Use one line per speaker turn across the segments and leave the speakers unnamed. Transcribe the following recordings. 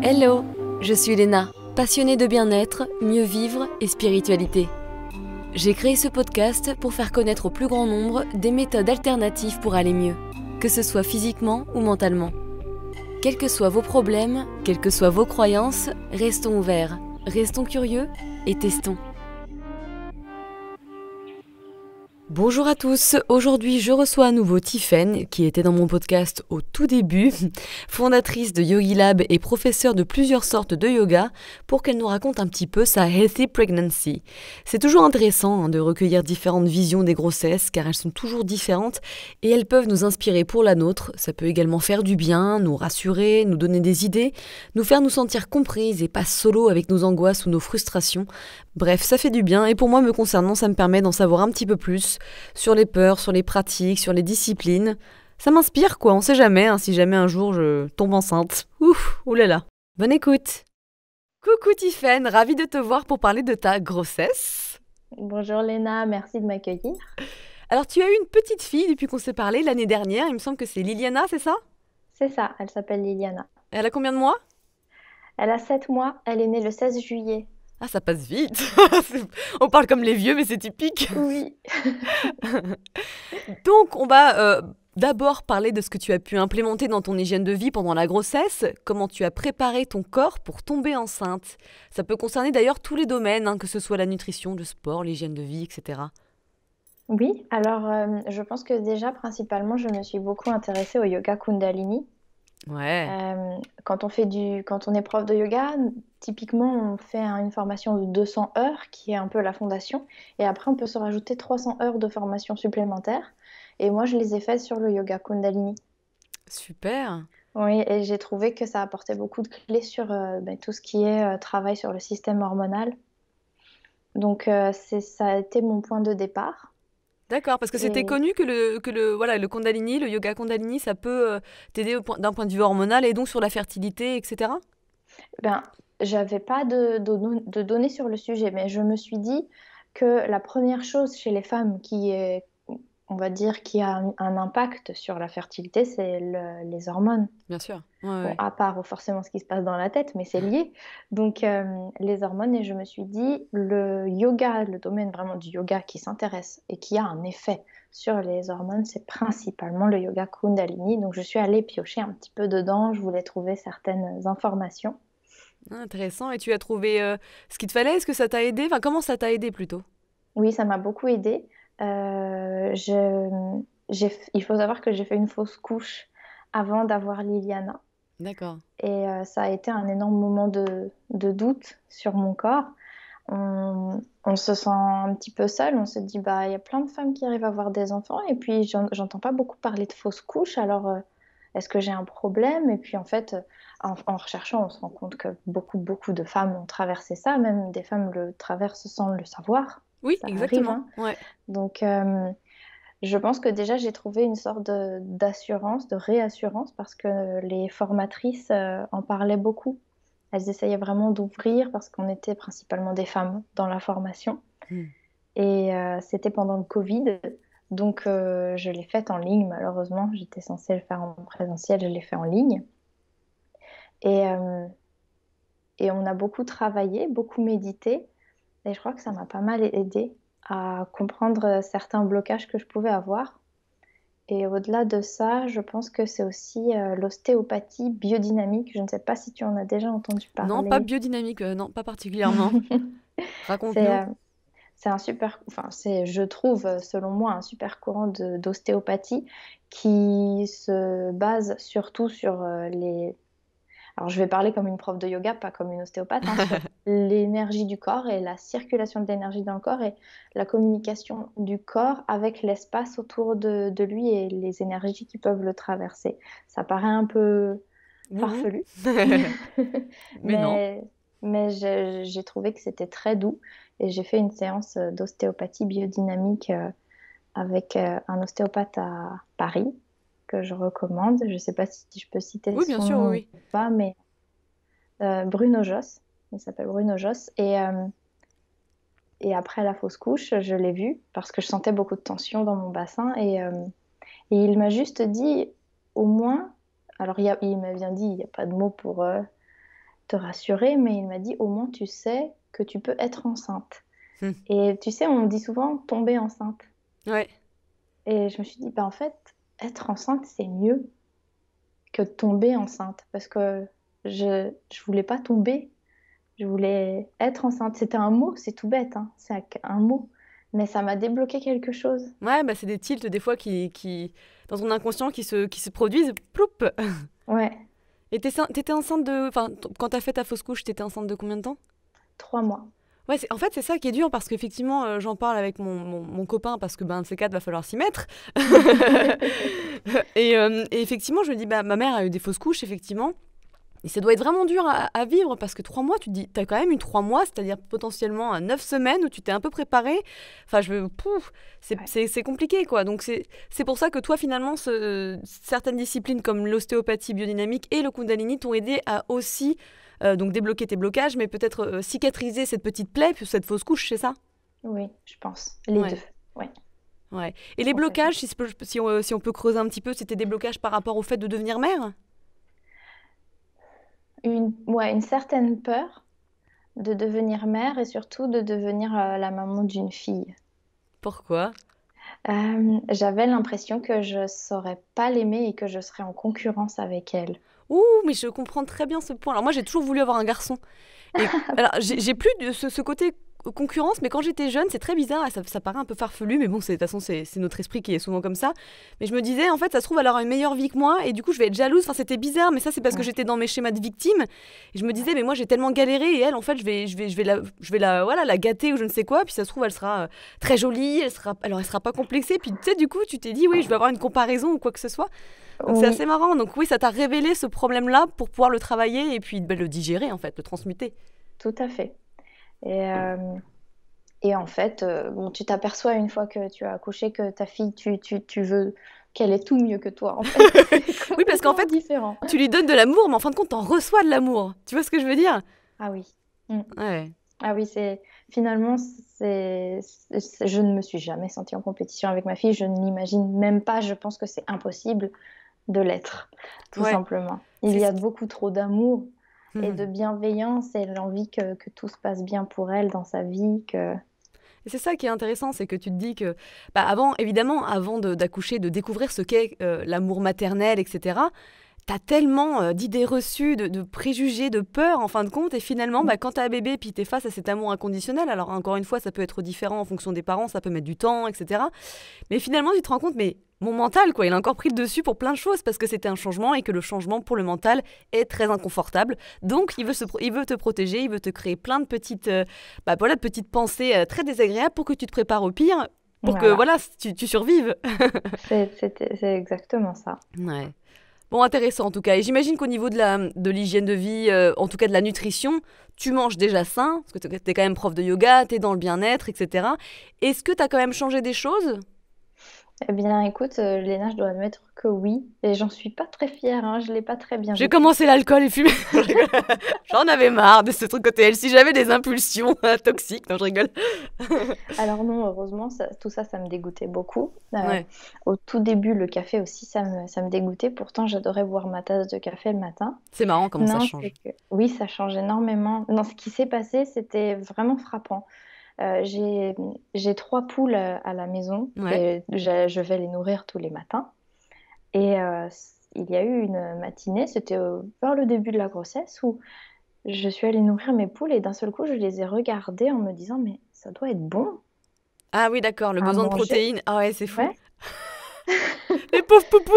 Hello, je suis Léna, passionnée de bien-être, mieux vivre et spiritualité. J'ai créé ce podcast pour faire connaître au plus grand nombre des méthodes alternatives pour aller mieux, que ce soit physiquement ou mentalement. Quels que soient vos problèmes, quelles que soient vos croyances, restons ouverts, restons curieux et testons. Bonjour à tous, aujourd'hui je reçois à nouveau Tiffaine, qui était dans mon podcast au tout début, fondatrice de Yogilab et professeure de plusieurs sortes de yoga, pour qu'elle nous raconte un petit peu sa Healthy Pregnancy. C'est toujours intéressant de recueillir différentes visions des grossesses, car elles sont toujours différentes et elles peuvent nous inspirer pour la nôtre. Ça peut également faire du bien, nous rassurer, nous donner des idées, nous faire nous sentir comprises et pas solo avec nos angoisses ou nos frustrations. Bref, ça fait du bien et pour moi me concernant, ça me permet d'en savoir un petit peu plus sur les peurs, sur les pratiques, sur les disciplines. Ça m'inspire quoi, on sait jamais, si jamais un jour je tombe enceinte. Ouf, oulala. Bonne écoute. Coucou Tiffaine, ravie de te voir pour parler de ta grossesse.
Bonjour Léna, merci de m'accueillir.
Alors tu as eu une petite fille depuis qu'on s'est parlé l'année dernière, il me semble que c'est Liliana, c'est ça?
C'est ça, elle s'appelle Liliana.
Elle a combien de mois?
Elle a 7 mois, elle est née le 16 juillet.
Ah, ça passe vite. On parle comme les vieux, mais c'est typique.
Oui.
Donc, on va d'abord parler de ce que tu as pu implémenter dans ton hygiène de vie pendant la grossesse, comment tu as préparé ton corps pour tomber enceinte. Ça peut concerner d'ailleurs tous les domaines, que ce soit la nutrition, le sport, l'hygiène de vie, etc.
Oui, alors je pense que déjà principalement je me suis beaucoup intéressée au yoga Kundalini.
Ouais,
Quand on est prof de yoga, typiquement on fait une formation de 200 heures qui est un peu la fondation et après on peut se rajouter 300 heures de formation supplémentaire et moi je les ai faites sur le yoga Kundalini.
super.
Oui, et j'ai trouvé que ça apportait beaucoup de clés sur tout ce qui est travail sur le système hormonal. Donc, ça a été mon point de départ.
D'accord, parce que c'était
Et
connu voilà, le Kundalini, le yoga Kundalini, ça peut t'aider d'un point de vue hormonal et donc sur la fertilité, etc.
ben, j'avais pas de données sur le sujet, mais je me suis dit que la première chose chez les femmes on va dire, qui a un impact sur la fertilité, c'est les hormones.
Bien sûr. Ouais,
Bon,
ouais.
à part forcément ce qui se passe dans la tête, mais c'est lié. Donc, les hormones, et je me suis dit, le yoga, le domaine vraiment du yoga qui s'intéresse et qui a un effet sur les hormones, c'est principalement le yoga Kundalini. Donc, je suis allée piocher un petit peu dedans, je voulais trouver certaines informations.
Ah, intéressant. Et tu as trouvé ce qu'il te fallait? Est-ce que ça t'a aidé? Enfin, comment ça t'a aidé plutôt?
Oui, ça m'a beaucoup aidée. Il faut savoir que j'ai fait une fausse couche avant d'avoir Liliana.
D'accord.
Et ça a été un énorme moment de doute sur mon corps. On se sent un petit peu seul. On se dit, bah, il y a plein de femmes qui arrivent à avoir des enfants. Et puis, j'entends pas beaucoup parler de fausses couches. Alors, est-ce que j'ai un problème? Et puis, en fait, en recherchant, on se rend compte que beaucoup de femmes ont traversé ça. Même des femmes le traversent sans le savoir.
Oui,
Ça arrive,
exactement.
hein.
Ouais.
Donc, je pense que déjà, j'ai trouvé une sorte d'assurance, de réassurance, parce que les formatrices en parlaient beaucoup. Elles essayaient vraiment d'ouvrir, parce qu'on était principalement des femmes dans la formation.
Hmm.
Et c'était pendant le Covid, donc je l'ai faite en ligne, malheureusement. J'étais censée le faire en présentiel, je l'ai fait en ligne. Et, euh, et on a beaucoup travaillé, beaucoup médité, et je crois que ça m'a pas mal aidé à comprendre certains blocages que je pouvais avoir. Et au-delà de ça, je pense que c'est aussi l'ostéopathie biodynamique. Je ne sais pas si tu en as déjà entendu
Non, pas
parler.
biodynamique, non, pas particulièrement.
C'est
Raconte-nous.
c'est un super, enfin, je trouve, selon moi, un super courant d'ostéopathie qui se base surtout sur alors je vais parler comme une prof de yoga, pas comme une ostéopathe, hein, sur l'énergie du corps et la circulation de l'énergie dans le corps et la communication du corps avec l'espace autour de lui et les énergies qui peuvent le traverser. Ça paraît un peu
Wouhou.
farfelu,
Mais non.
mais, mais j'ai trouvé que c'était très doux et j'ai fait une séance d'ostéopathie biodynamique avec un ostéopathe à Paris que je recommande. Je ne sais pas si je peux citer
Oui, bien
son
sûr, oui,
nom
oui.
ou pas, mais Bruno Joss. Il s'appelle Bruno Joss. Et après la fausse couche, je l'ai vu parce que je sentais beaucoup de tension dans mon bassin. Et il m'a juste dit, au moins, alors il m'a bien dit, il n'y a pas de mots pour te rassurer, mais il m'a dit, au moins tu sais que tu peux être enceinte.
Hmm.
Et tu sais, on me dit souvent tomber enceinte.
Ouais.
Et je me suis dit, bah en fait, être enceinte, c'est mieux que tomber enceinte. Parce que je voulais pas tomber, je voulais être enceinte. C'était un mot, c'est tout bête, hein. C'est un mot. Mais ça m'a débloqué quelque chose.
Ouais, bah c'est des tilts des fois dans ton inconscient qui se produisent. Ploup.
Ouais,
Et t'étais enceinte de... Enfin, quand t'as fait ta fausse couche, t'étais enceinte de combien de temps?
3 mois.
Ouais, en fait, c'est ça qui est dur parce qu'effectivement, j'en parle avec mon copain parce que, ben, de ces quatre, va falloir s'y mettre. Et effectivement, je me dis, bah, ma mère a eu des fausses couches, effectivement. Et ça doit être vraiment dur à vivre parce que 3 mois, tu te dis, t'as quand même eu 3 mois, c'est-à-dire potentiellement 9 semaines où tu t'es un peu préparé. Enfin, pouf,
Ouais.
c'est compliqué, quoi. Donc, c'est pour ça que toi, finalement, certaines disciplines comme l'ostéopathie biodynamique et le Kundalini t'ont aidé à aussi donc débloquer tes blocages, mais peut-être cicatriser cette petite plaie, puis cette fausse couche, c'est ça?
Oui, je pense. Les deux.
Ouais.
Ouais,
Ouais. Et les
complètement.
blocages, si on peut creuser un petit peu, c'était des blocages par rapport au fait de devenir mère?
Ouais, une certaine peur de devenir mère et surtout de devenir la maman d'une fille.
Pourquoi?
J'avais l'impression que je saurais pas l'aimer et que je serais en concurrence avec elle.
Ouh, mais je comprends très bien ce point. Alors moi, j'ai toujours voulu avoir un garçon. Et alors, j'ai plus ce côté concurrence, mais quand j'étais jeune, c'est très bizarre, et ça paraît un peu farfelu, mais bon, de toute façon, c'est notre esprit qui est souvent comme ça. Mais je me disais, en fait, ça se trouve, elle aura une meilleure vie que moi, et du coup, je vais être jalouse. Enfin, c'était bizarre, mais ça, c'est parce que
Ouais,
j'étais dans mes schémas de victime. Et je me disais,
ouais.
mais moi, j'ai tellement galéré, et elle, en fait, voilà, la gâter ou je ne sais quoi, puis ça se trouve, elle sera très jolie, alors, elle sera pas complexée, puis tu sais, du coup, tu t'es dit, oui, je vais avoir une comparaison ou quoi que ce soit. Donc, c'est
Oui,
assez marrant. Donc, oui, ça t'a révélé ce problème-là pour pouvoir le travailler et puis le digérer, en fait, le transmuter.
tout à fait. Et, en fait, bon, tu t'aperçois une fois que tu as accouché que ta fille, tu veux qu'elle ait tout mieux que toi, en fait. C'est
Oui, parce qu'en
complètement
fait,
différent.
tu lui donnes de l'amour, mais en fin de compte, t'en reçois de l'amour. Tu vois ce que je veux dire?
Ah oui. Mm.
Ouais.
Ah oui, finalement, je ne me suis jamais sentie en compétition avec ma fille. Je n'imagine même pas. Je pense que c'est impossible de l'être, tout
Ouais.
simplement. Il
C'est
y
ce
a
qui-
beaucoup trop d'amour et de bienveillance et l'envie que tout se passe bien pour elle dans sa vie.
Et c'est ça qui est intéressant, c'est que tu te dis que, bah avant, évidemment, avant d'accoucher, de découvrir ce qu'est l'amour maternel, etc., t'as tellement d'idées reçues, de préjugés, de peurs en fin de compte, et finalement,
Mm.
bah, quand t'es un bébé, puis t'es face à cet amour inconditionnel, alors encore une fois, ça peut être différent en fonction des parents, ça peut mettre du temps, etc. Mais finalement, tu te rends compte, mais mon mental, quoi, il a encore pris le dessus pour plein de choses parce que c'était un changement et que le changement pour le mental est très inconfortable. Donc, il veut te protéger, il veut te créer plein de voilà, de petites pensées très désagréables pour que tu te prépares au pire, pour que
Voilà,
voilà, tu survives.
c'est exactement ça.
Ouais. Bon, intéressant en tout cas. Et j'imagine qu'au niveau de l'hygiène de vie, en tout cas de la nutrition, tu manges déjà sain, parce que tu es quand même prof de yoga, tu es dans le bien-être, etc. Est-ce que tu as quand même changé des choses?
Eh bien, écoute, Léna, je dois admettre que oui, et j'en suis pas très fière, hein, je l'ai pas très bien
J'ai
vécu.
commencé l'alcool et fumer. Je rigole. J'en avais marre de ce truc côté si j'avais des impulsions toxiques. Non, je rigole.
Alors non, heureusement, tout ça, ça me dégoûtait beaucoup.
Ouais,
Au tout début, le café aussi, ça me dégoûtait. Pourtant, j'adorais boire ma tasse de café le matin.
c'est marrant comment ça
Non, c'est
change.
que oui, ça change énormément. Non, ce qui s'est passé, c'était vraiment frappant. J'ai 3 poules à la maison
Ouais.
et je vais les nourrir tous les matins. Et il y a eu une matinée, c'était vers le début de la grossesse, où je suis allée nourrir mes poules et d'un seul coup, je les ai regardées en me disant, mais ça doit être bon
Ah oui, d'accord, le
à
besoin de
manger.
protéines. Ah ouais, c'est fou.
Ouais.
Les pauvres poupoules.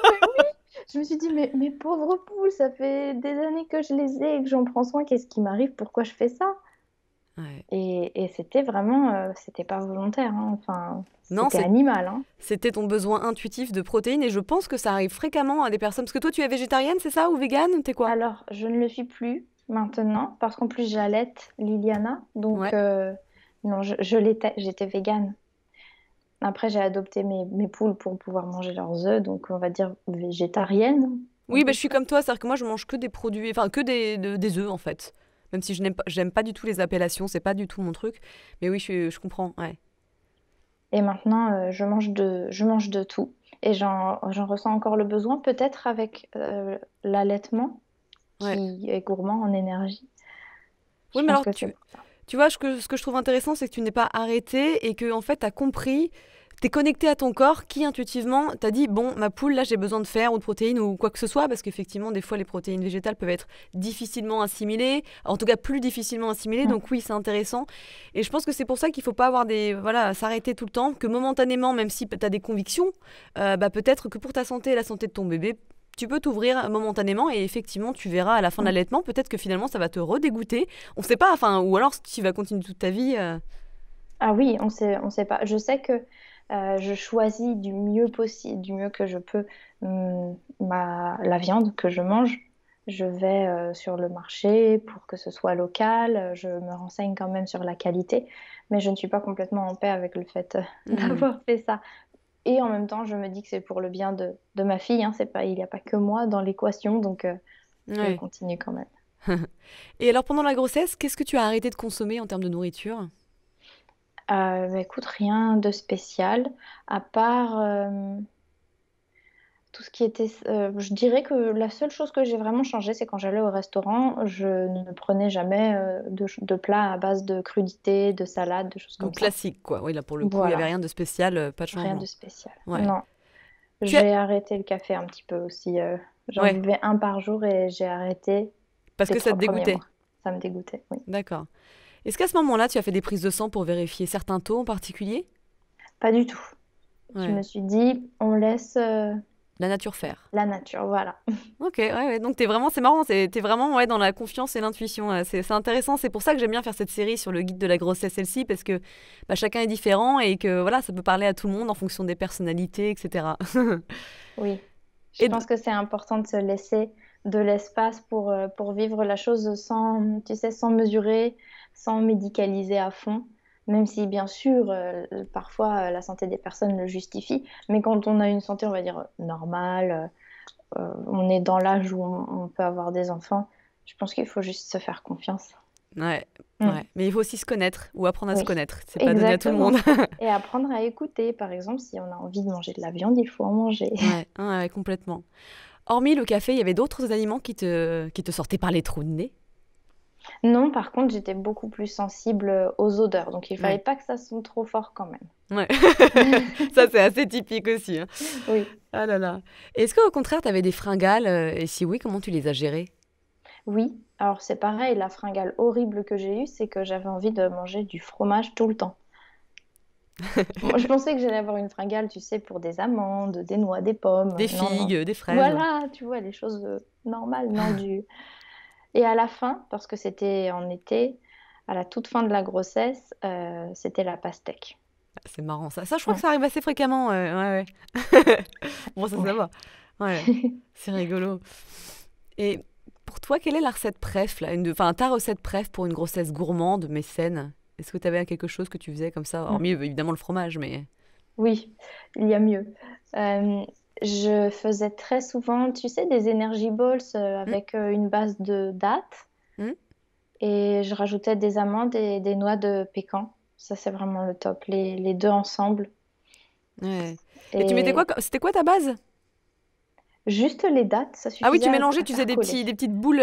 Mais oui, je me suis dit, mais mes pauvres poules, ça fait des années que je les ai et que j'en prends soin, qu'est-ce qui m'arrive? Pourquoi je fais ça?
Ouais.
Et c'était vraiment, c'était pas volontaire, hein. Enfin,
Non,
c'était animal, hein.
c'était ton besoin intuitif de protéines et je pense que ça arrive fréquemment à des personnes. Parce que toi, tu es végétarienne, c'est ça? Ou végane? T'es quoi?
Alors, je ne le suis plus maintenant, parce qu'en plus, j'allaite Liliana, donc
Ouais.
non, j'étais végane. Après, j'ai adopté mes poules pour pouvoir manger leurs œufs, donc on va dire végétarienne, à
Oui, bah,
peu
je suis
près.
comme toi, c'est-à-dire que moi, je mange que des produits, enfin, que des œufs en fait. Même si j'aime pas du tout les appellations, c'est pas du tout mon truc. Mais oui, je comprends, ouais.
Et maintenant, je mange de tout. Et j'en ressens encore le besoin, peut-être avec l'allaitement.
Ouais.
qui est gourmand en énergie. Je
Oui, mais
pense
alors
que c'est pour ça.
tu vois, ce que je trouve intéressant, c'est que tu n'es pas arrêté et que en fait, tu as compris, tu es connecté à ton corps qui intuitivement t'a dit, bon, ma poule, là, j'ai besoin de fer ou de protéines ou quoi que ce soit, parce qu'effectivement, des fois, les protéines végétales peuvent être difficilement assimilées, en tout cas plus difficilement assimilées,
Mm.
donc oui, c'est intéressant. Et je pense que c'est pour ça qu'il faut pas avoir voilà, s'arrêter tout le temps, que momentanément, même si tu as des convictions, peut-être que pour ta santé et la santé de ton bébé, tu peux t'ouvrir momentanément et effectivement, tu verras à la fin de
Mm.
l'allaitement, peut-être que finalement, ça va te redégoûter. On ne sait pas, enfin, ou alors tu vas continuer toute ta vie.
Ah oui, on sait pas. Je sais que je choisis du mieux possible, du mieux que je peux, la viande que je mange. Je vais sur le marché pour que ce soit local. Je me renseigne quand même sur la qualité, mais je ne suis pas complètement en paix avec le fait
Hmm,
d'avoir fait ça. Et en même temps, je me dis que c'est pour le bien de ma fille, hein. C'est pas, il n'y a pas que moi dans l'équation, donc je
ouais.
continue quand même.
Et alors, pendant la grossesse, qu'est-ce que tu as arrêté de consommer en termes de nourriture?
Bah, écoute, rien de spécial, à part tout ce qui était... je dirais que la seule chose que j'ai vraiment changé, c'est quand j'allais au restaurant, je ne prenais jamais de plats à base de crudités, de salades, de choses comme
Donc
ça.
classique, quoi. Oui, là, pour le coup, il n'y avait
Voilà,
rien de spécial, pas de
rien de
changement.
spécial.
Ouais.
Non,
Tu as...
j'ai arrêté le café un petit peu aussi. J'en
Ouais,
buvais un par jour et j'ai arrêté
parce
les
que ça te
3 premiers
dégoûtait.
mois. Ça me dégoûtait, oui.
D'accord. Est-ce qu'à ce moment-là, tu as fait des prises de sang pour vérifier certains taux en particulier?
Pas du tout. Je me
Ouais.
suis dit, on laisse
La nature faire.
la nature, voilà.
Ok, ouais, ouais. Donc t'es vraiment, c'est marrant, t'es vraiment ouais, dans la confiance et l'intuition. C'est intéressant. C'est pour ça que j'aime bien faire cette série sur le guide de la grossesse celle-ci, parce que chacun est différent et que voilà, ça peut parler à tout le monde en fonction des personnalités, etc.
Oui, je
Et
pense que c'est important de se laisser de l'espace pour vivre la chose sans, tu sais, sans mesurer, sans médicaliser à fond, même si bien sûr, parfois la santé des personnes le justifie, mais quand on a une santé, on va dire, normale, on est dans l'âge où on peut avoir des enfants, je pense qu'il faut juste se faire confiance.
ouais,
Mm.
ouais. Mais il faut aussi se connaître ou apprendre à se
Oui,
connaître. C'est pas donné à tout le monde.
exactement. Et apprendre à écouter, par exemple, si on a envie de manger de la viande, il faut en manger.
Ouais, ouais, ouais, complètement. Hormis le café, il y avait d'autres aliments qui te sortaient par les trous de nez.
Non, par contre, j'étais beaucoup plus sensible aux odeurs, donc il fallait
Ouais,
pas que ça sente trop fort quand
ouais.
même.
Ça, c'est assez typique aussi, hein.
Oui,
Ah là là. Est-ce qu'au contraire, tu avais des fringales et si oui, comment tu les as gérées?
oui. Alors c'est pareil, la fringale horrible que j'ai eue, c'est que j'avais envie de manger du fromage tout le temps. Moi, je pensais que j'allais avoir une fringale, tu sais, pour des amandes, des noix, des pommes.
Des
Non, non.
figues, des fraises, ouais.
Voilà, tu vois, les choses normales, non du. Et à la fin, parce que c'était en été, à la toute fin de la grossesse, c'était la pastèque.
C'est marrant ça. Ça, je crois que
Mm.
ça arrive assez fréquemment. Ouais, ouais. Bon, ça
Ouais.
va. Ouais, c'est rigolo. Et pour toi, quelle est la recette préf, là, enfin, ta recette préf pour une grossesse gourmande mais saine? Est-ce que tu avais quelque chose que tu faisais comme ça?
Mm.
Hormis évidemment le fromage, mais.
Oui, il y a mieux. Je faisais très souvent, tu sais, des energy balls
Hmm,
avec une base de dattes
hmm,
et je rajoutais des amandes et des noix de pécan. Ça, c'est vraiment le top, les deux ensemble.
ouais. Et tu mettais quoi?
Et
C'était quoi ta base?
juste les dattes, ça
Ah oui,
suffisait
tu mélangeais,
à
tu faisais
faire coller.
des petites boules.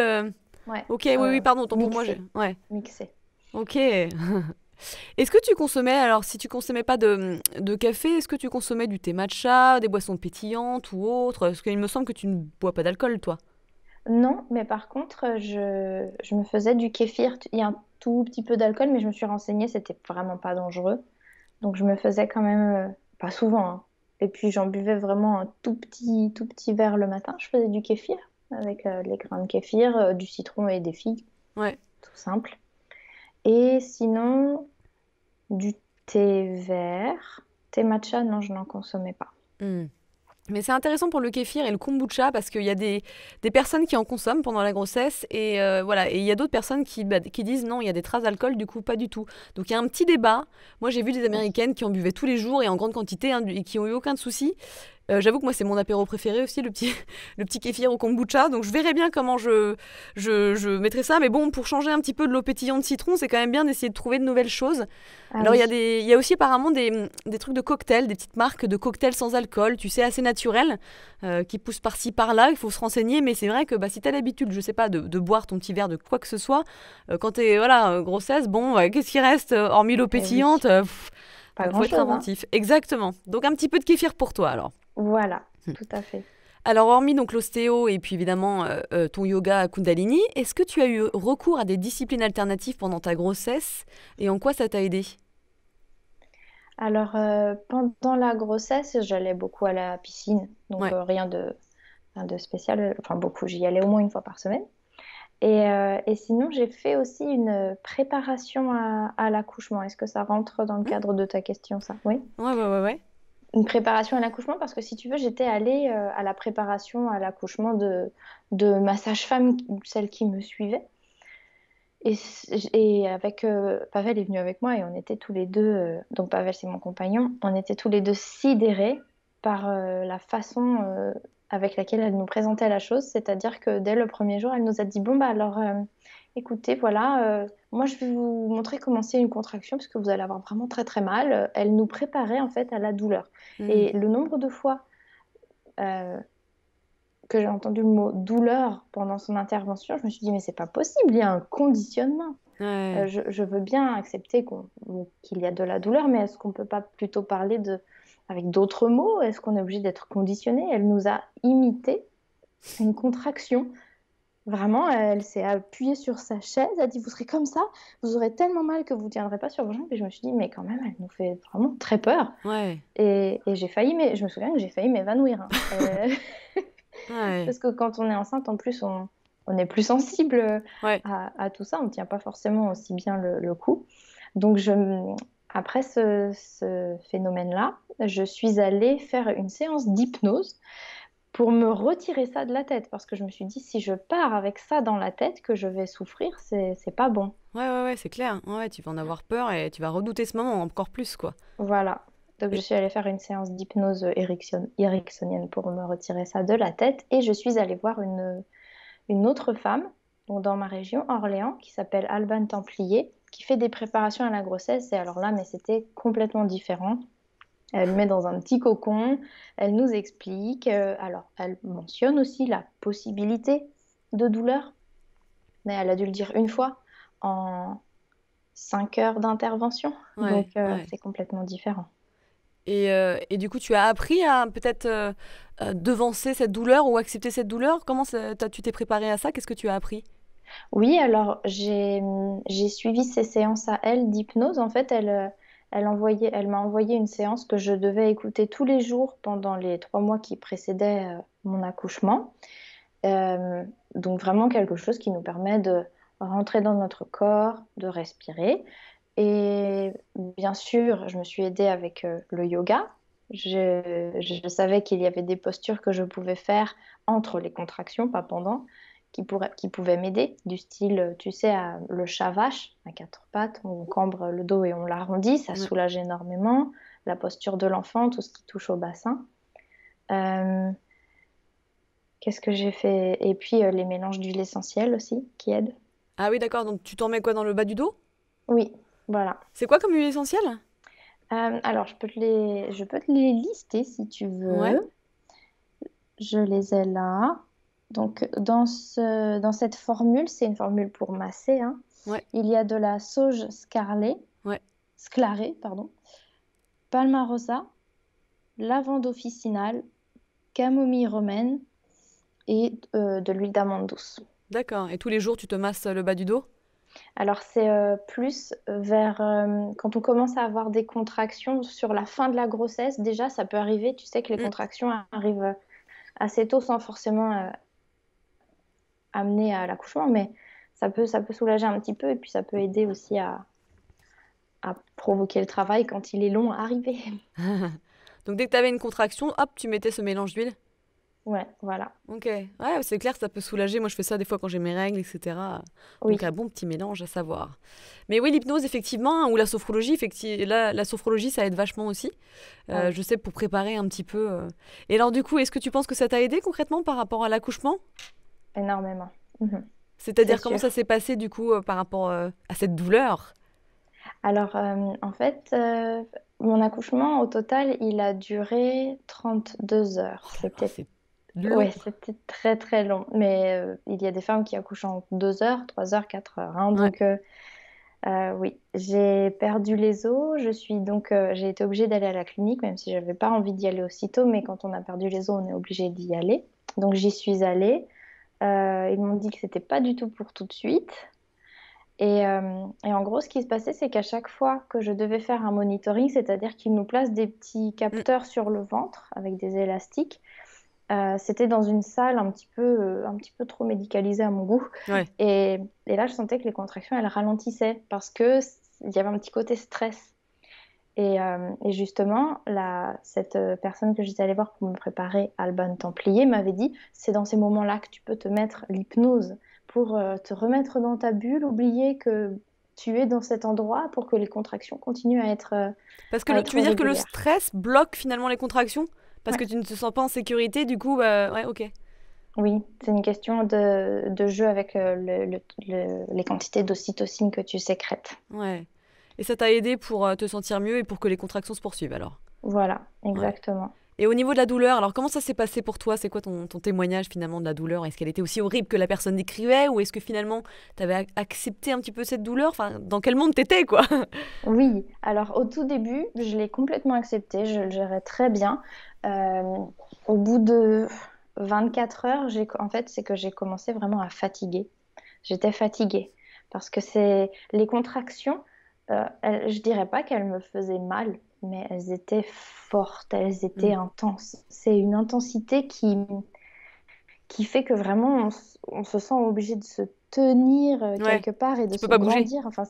Ouais,
Ok, oui, oui, pardon, autant pour moi.
mixer,
Ouais,
mixer.
ok. Est-ce que tu consommais, alors si tu consommais pas de café, est-ce que tu consommais du thé matcha, des boissons pétillantes ou autre? Parce qu'il me semble que tu ne bois pas d'alcool, toi.
Non, mais par contre, je me faisais du kéfir. Il y a un tout petit peu d'alcool, mais je me suis renseignée, c'était vraiment pas dangereux. Donc je me faisais quand même, pas souvent, hein. Et puis j'en buvais vraiment un tout petit verre le matin. Je faisais du kéfir avec les grains de kéfir, du citron et des figues,
Ouais.
tout simple. Et sinon, du thé vert. Thé matcha, non, je n'en consommais pas.
Hmm. Mais c'est intéressant pour le kéfir et le kombucha parce qu'il y a des personnes qui en consomment pendant la grossesse et voilà. Et il y a d'autres personnes qui disent non, il y a des traces d'alcool, du coup pas du tout. Donc il y a un petit débat. Moi j'ai vu des
Oui.
Américaines qui en buvaient tous les jours et en grande quantité hein, et qui ont eu aucun souci. J'avoue que moi, c'est mon apéro préféré aussi, le petit kéfir au kombucha. Donc, je verrai bien comment je mettrai ça. Mais bon, pour changer un petit peu de l'eau pétillante citron, c'est quand même bien d'essayer de trouver de nouvelles choses.
Ah
Alors,
oui.
il y a aussi apparemment des trucs de cocktails, des petites marques de cocktails sans alcool, tu sais, assez naturels, qui poussent par-ci, par-là. Il faut se renseigner. Mais c'est vrai que si tu as l'habitude, je sais pas, de boire ton petit verre de quoi que ce soit, quand tu es, voilà, grossesse, bon, qu'est-ce qui reste hormis l'eau
Eh oui,
pétillante
pas
faut être
grand-chose, hein.
inventif. Exactement. Donc, un petit peu de kéfir pour toi, alors.
Voilà, tout à fait.
Alors, hormis donc l'ostéo et puis évidemment ton yoga Kundalini, est-ce que tu as eu recours à des disciplines alternatives pendant ta grossesse et en quoi ça t'a aidé?
Alors, pendant la grossesse, j'allais beaucoup à la piscine, donc
Ouais.
rien de spécial. Enfin, beaucoup, j'y allais au moins une fois par semaine. Et sinon, j'ai fait aussi une préparation à l'accouchement. Est-ce que ça rentre dans le
Hmm.
cadre de ta question, ça? Oui.
Ouais.
Une préparation à l'accouchement, parce que si tu veux, j'étais allée à la préparation à l'accouchement de ma sage-femme, celle qui me suivait. Et avec Pavel est venu avec moi et on était tous les deux, donc Pavel c'est mon compagnon, on était tous les deux sidérés par la façon avec laquelle elle nous présentait la chose, c'est-à-dire que dès le premier jour, elle nous a dit, bon bah alors écoutez, voilà, moi je vais vous montrer comment c'est une contraction parce que vous allez avoir vraiment très très mal. Elle nous préparait en fait à la douleur.
Hmm.
Et le nombre de fois euh, que j'ai entendu le mot douleur pendant son intervention, je me suis dit, mais c'est pas possible, il y a un conditionnement.
Ouais.
Je veux bien accepter qu'il y a de la douleur, mais est-ce qu'on peut pas plutôt parler avec d'autres mots? Est-ce qu'on est obligé d'être conditionné? Elle nous a imité une contraction. Vraiment, elle s'est appuyée sur sa chaise, elle a dit, vous serez comme ça, vous aurez tellement mal que vous ne tiendrez pas sur vos jambes. Et je me suis dit, mais quand même, elle nous fait vraiment très peur.
Ouais.
Et j'ai failli, mais je me souviens que j'ai failli m'évanouir, hein.
Ouais.
Parce que quand on est enceinte, en plus, on est plus sensible
Ouais.
à tout ça. On ne tient pas forcément aussi bien le coup. Donc, après ce phénomène-là, je suis allée faire une séance d'hypnose pour me retirer ça de la tête. Parce que je me suis dit, si je pars avec ça dans la tête, que je vais souffrir, c'est pas bon.
Ouais, c'est clair. Ouais, tu vas en avoir peur et tu vas redouter ce moment encore plus, quoi.
Voilà. Donc, je
Et-
suis allée faire une séance d'hypnose ericksonienne pour me retirer ça de la tête. Et je suis allée voir une autre femme, donc dans ma région, Orléans, qui s'appelle Alban Templier, qui fait des préparations à la grossesse. Et alors là, mais c'était complètement différent. Elle met dans un petit cocon, elle nous explique. Alors, elle mentionne aussi la possibilité de douleur, mais elle a dû le dire une fois en 5 heures d'intervention. Donc,
Ouais.
c'est complètement différent.
Et du coup, tu as appris à peut-être devancer cette douleur ou accepter cette douleur. Comment tu t'es préparé à ça? Qu'est-ce que tu as appris?
Oui, alors j'ai suivi ces séances à elle d'hypnose. En fait, elle m'a envoyé une séance que je devais écouter tous les jours pendant les 3 mois qui précédaient mon accouchement. Euh, donc vraiment quelque chose qui nous permet de rentrer dans notre corps, de respirer. Et bien sûr, je me suis aidée avec le yoga. Je savais qu'il y avait des postures que je pouvais faire entre les contractions, pas pendant, qui pouvaient m'aider, du style, tu sais, le chat vache à 4 pattes, où on cambre le dos et on l'arrondit, ça
Ouais.
soulage énormément. La posture de l'enfant, tout ce qui touche au bassin. Euh, Qu'est-ce que j'ai fait? Et puis les mélanges d'huile essentielle aussi, qui aident.
Ah oui, d'accord. Donc, tu t'en mets quoi dans le bas du dos?
Oui, voilà.
C'est quoi comme huile essentielle?
Alors, je peux te les lister si tu
Ouais.
veux. Je les ai là. Donc, dans cette formule, c'est une formule pour masser, hein.
Ouais.
Il y a de la sauge
Ouais.
sclarée, pardon, palmarosa, lavande officinale, camomille romaine et de l'huile d'amande douce.
D'accord. Et tous les jours, tu te masses le bas du dos?
Alors, c'est plus vers quand on commence à avoir des contractions sur la fin de la grossesse. Déjà, ça peut arriver, tu sais que les
Mm.
contractions arrivent assez tôt sans forcément amener à l'accouchement, mais ça peut soulager un petit peu et puis ça peut aider aussi à provoquer le travail quand il est long à arriver.
Donc, dès que tu avais une contraction, hop, tu mettais ce mélange d'huile.
Ouais, voilà.
Ok, ouais, c'est clair, ça peut soulager. Moi, je fais ça des fois quand j'ai mes règles, etc. Donc,
Oui,
un bon petit mélange à savoir. Mais oui, l'hypnose, effectivement, ou la sophrologie, la sophrologie, ça aide vachement aussi.
ouais,
Je sais, pour préparer un petit peu. Et alors, du coup, est-ce que tu penses que ça t'a aidé concrètement par rapport à l'accouchement?
énormément. Mhm. C'est
C'est-à-dire, comment
sûr.
ça s'est passé, du coup, par rapport à cette douleur?
Alors, en fait, mon accouchement, au total, il a duré 32 heures.
Oh là là,
C'était,
c'est long.
ouais, c'était très, très long. Mais il y a des femmes qui accouchent en 2 heures, 3 heures, 4 heures, hein.
Ouais.
Donc, oui, j'ai perdu les os. J'ai été obligée d'aller à la clinique, même si j'avais pas envie d'y aller aussitôt. Mais quand on a perdu les os, on est obligé d'y aller. Donc, j'y suis allée. Ils m'ont dit que c'était pas du tout pour tout de suite. Et en gros, ce qui se passait, c'est qu'à chaque fois que je devais faire un monitoring, c'est-à-dire qu'ils nous placent des petits
Mm.
capteurs sur le ventre avec des élastiques, c'était dans une salle un petit peu trop médicalisée à mon goût.
Ouais.
Et là, je sentais que les contractions, elles ralentissaient parce que il y avait un petit côté stress. Et justement, cette personne que j'étais allée voir pour me préparer Alban Templier m'avait dit, c'est dans ces moments-là que tu peux te mettre l'hypnose pour te remettre dans ta bulle, oublier que tu es dans cet endroit pour que les contractions continuent
Parce que
à
tu
être
veux dire que le
régulières.
stress bloque finalement les contractions? Parce
Ouais.
que tu ne te sens pas en sécurité, du coup, ouais, ok.
Oui, c'est une question de jeu avec les quantités d'ocytocine que tu sécrètes.
Ouais. Et ça t'a aidé pour te sentir mieux et pour que les contractions se poursuivent alors?
Voilà,
Ouais.
exactement.
Et au niveau de la douleur, alors comment ça s'est passé pour toi? C'est quoi ton témoignage finalement de la douleur? Est-ce qu'elle était aussi horrible que la personne décrivait ou est-ce que finalement t'avais accepté un petit peu cette douleur? Enfin, dans quel monde t'étais quoi?
Oui, alors au tout début, je l'ai complètement accepté, je le gérais très bien. Euh, Au bout de 24 heures, en fait, c'est que j'ai commencé vraiment à fatiguer. J'étais fatiguée parce que c'est les contractions, je dirais pas qu'elles me faisaient mal, mais elles étaient fortes, elles étaient
Hmm.
intenses. C'est une intensité qui fait que vraiment on se sent obligé de se tenir
Ouais,
quelque part et de
tu peux
se
pas bouger.
grandir. Enfin,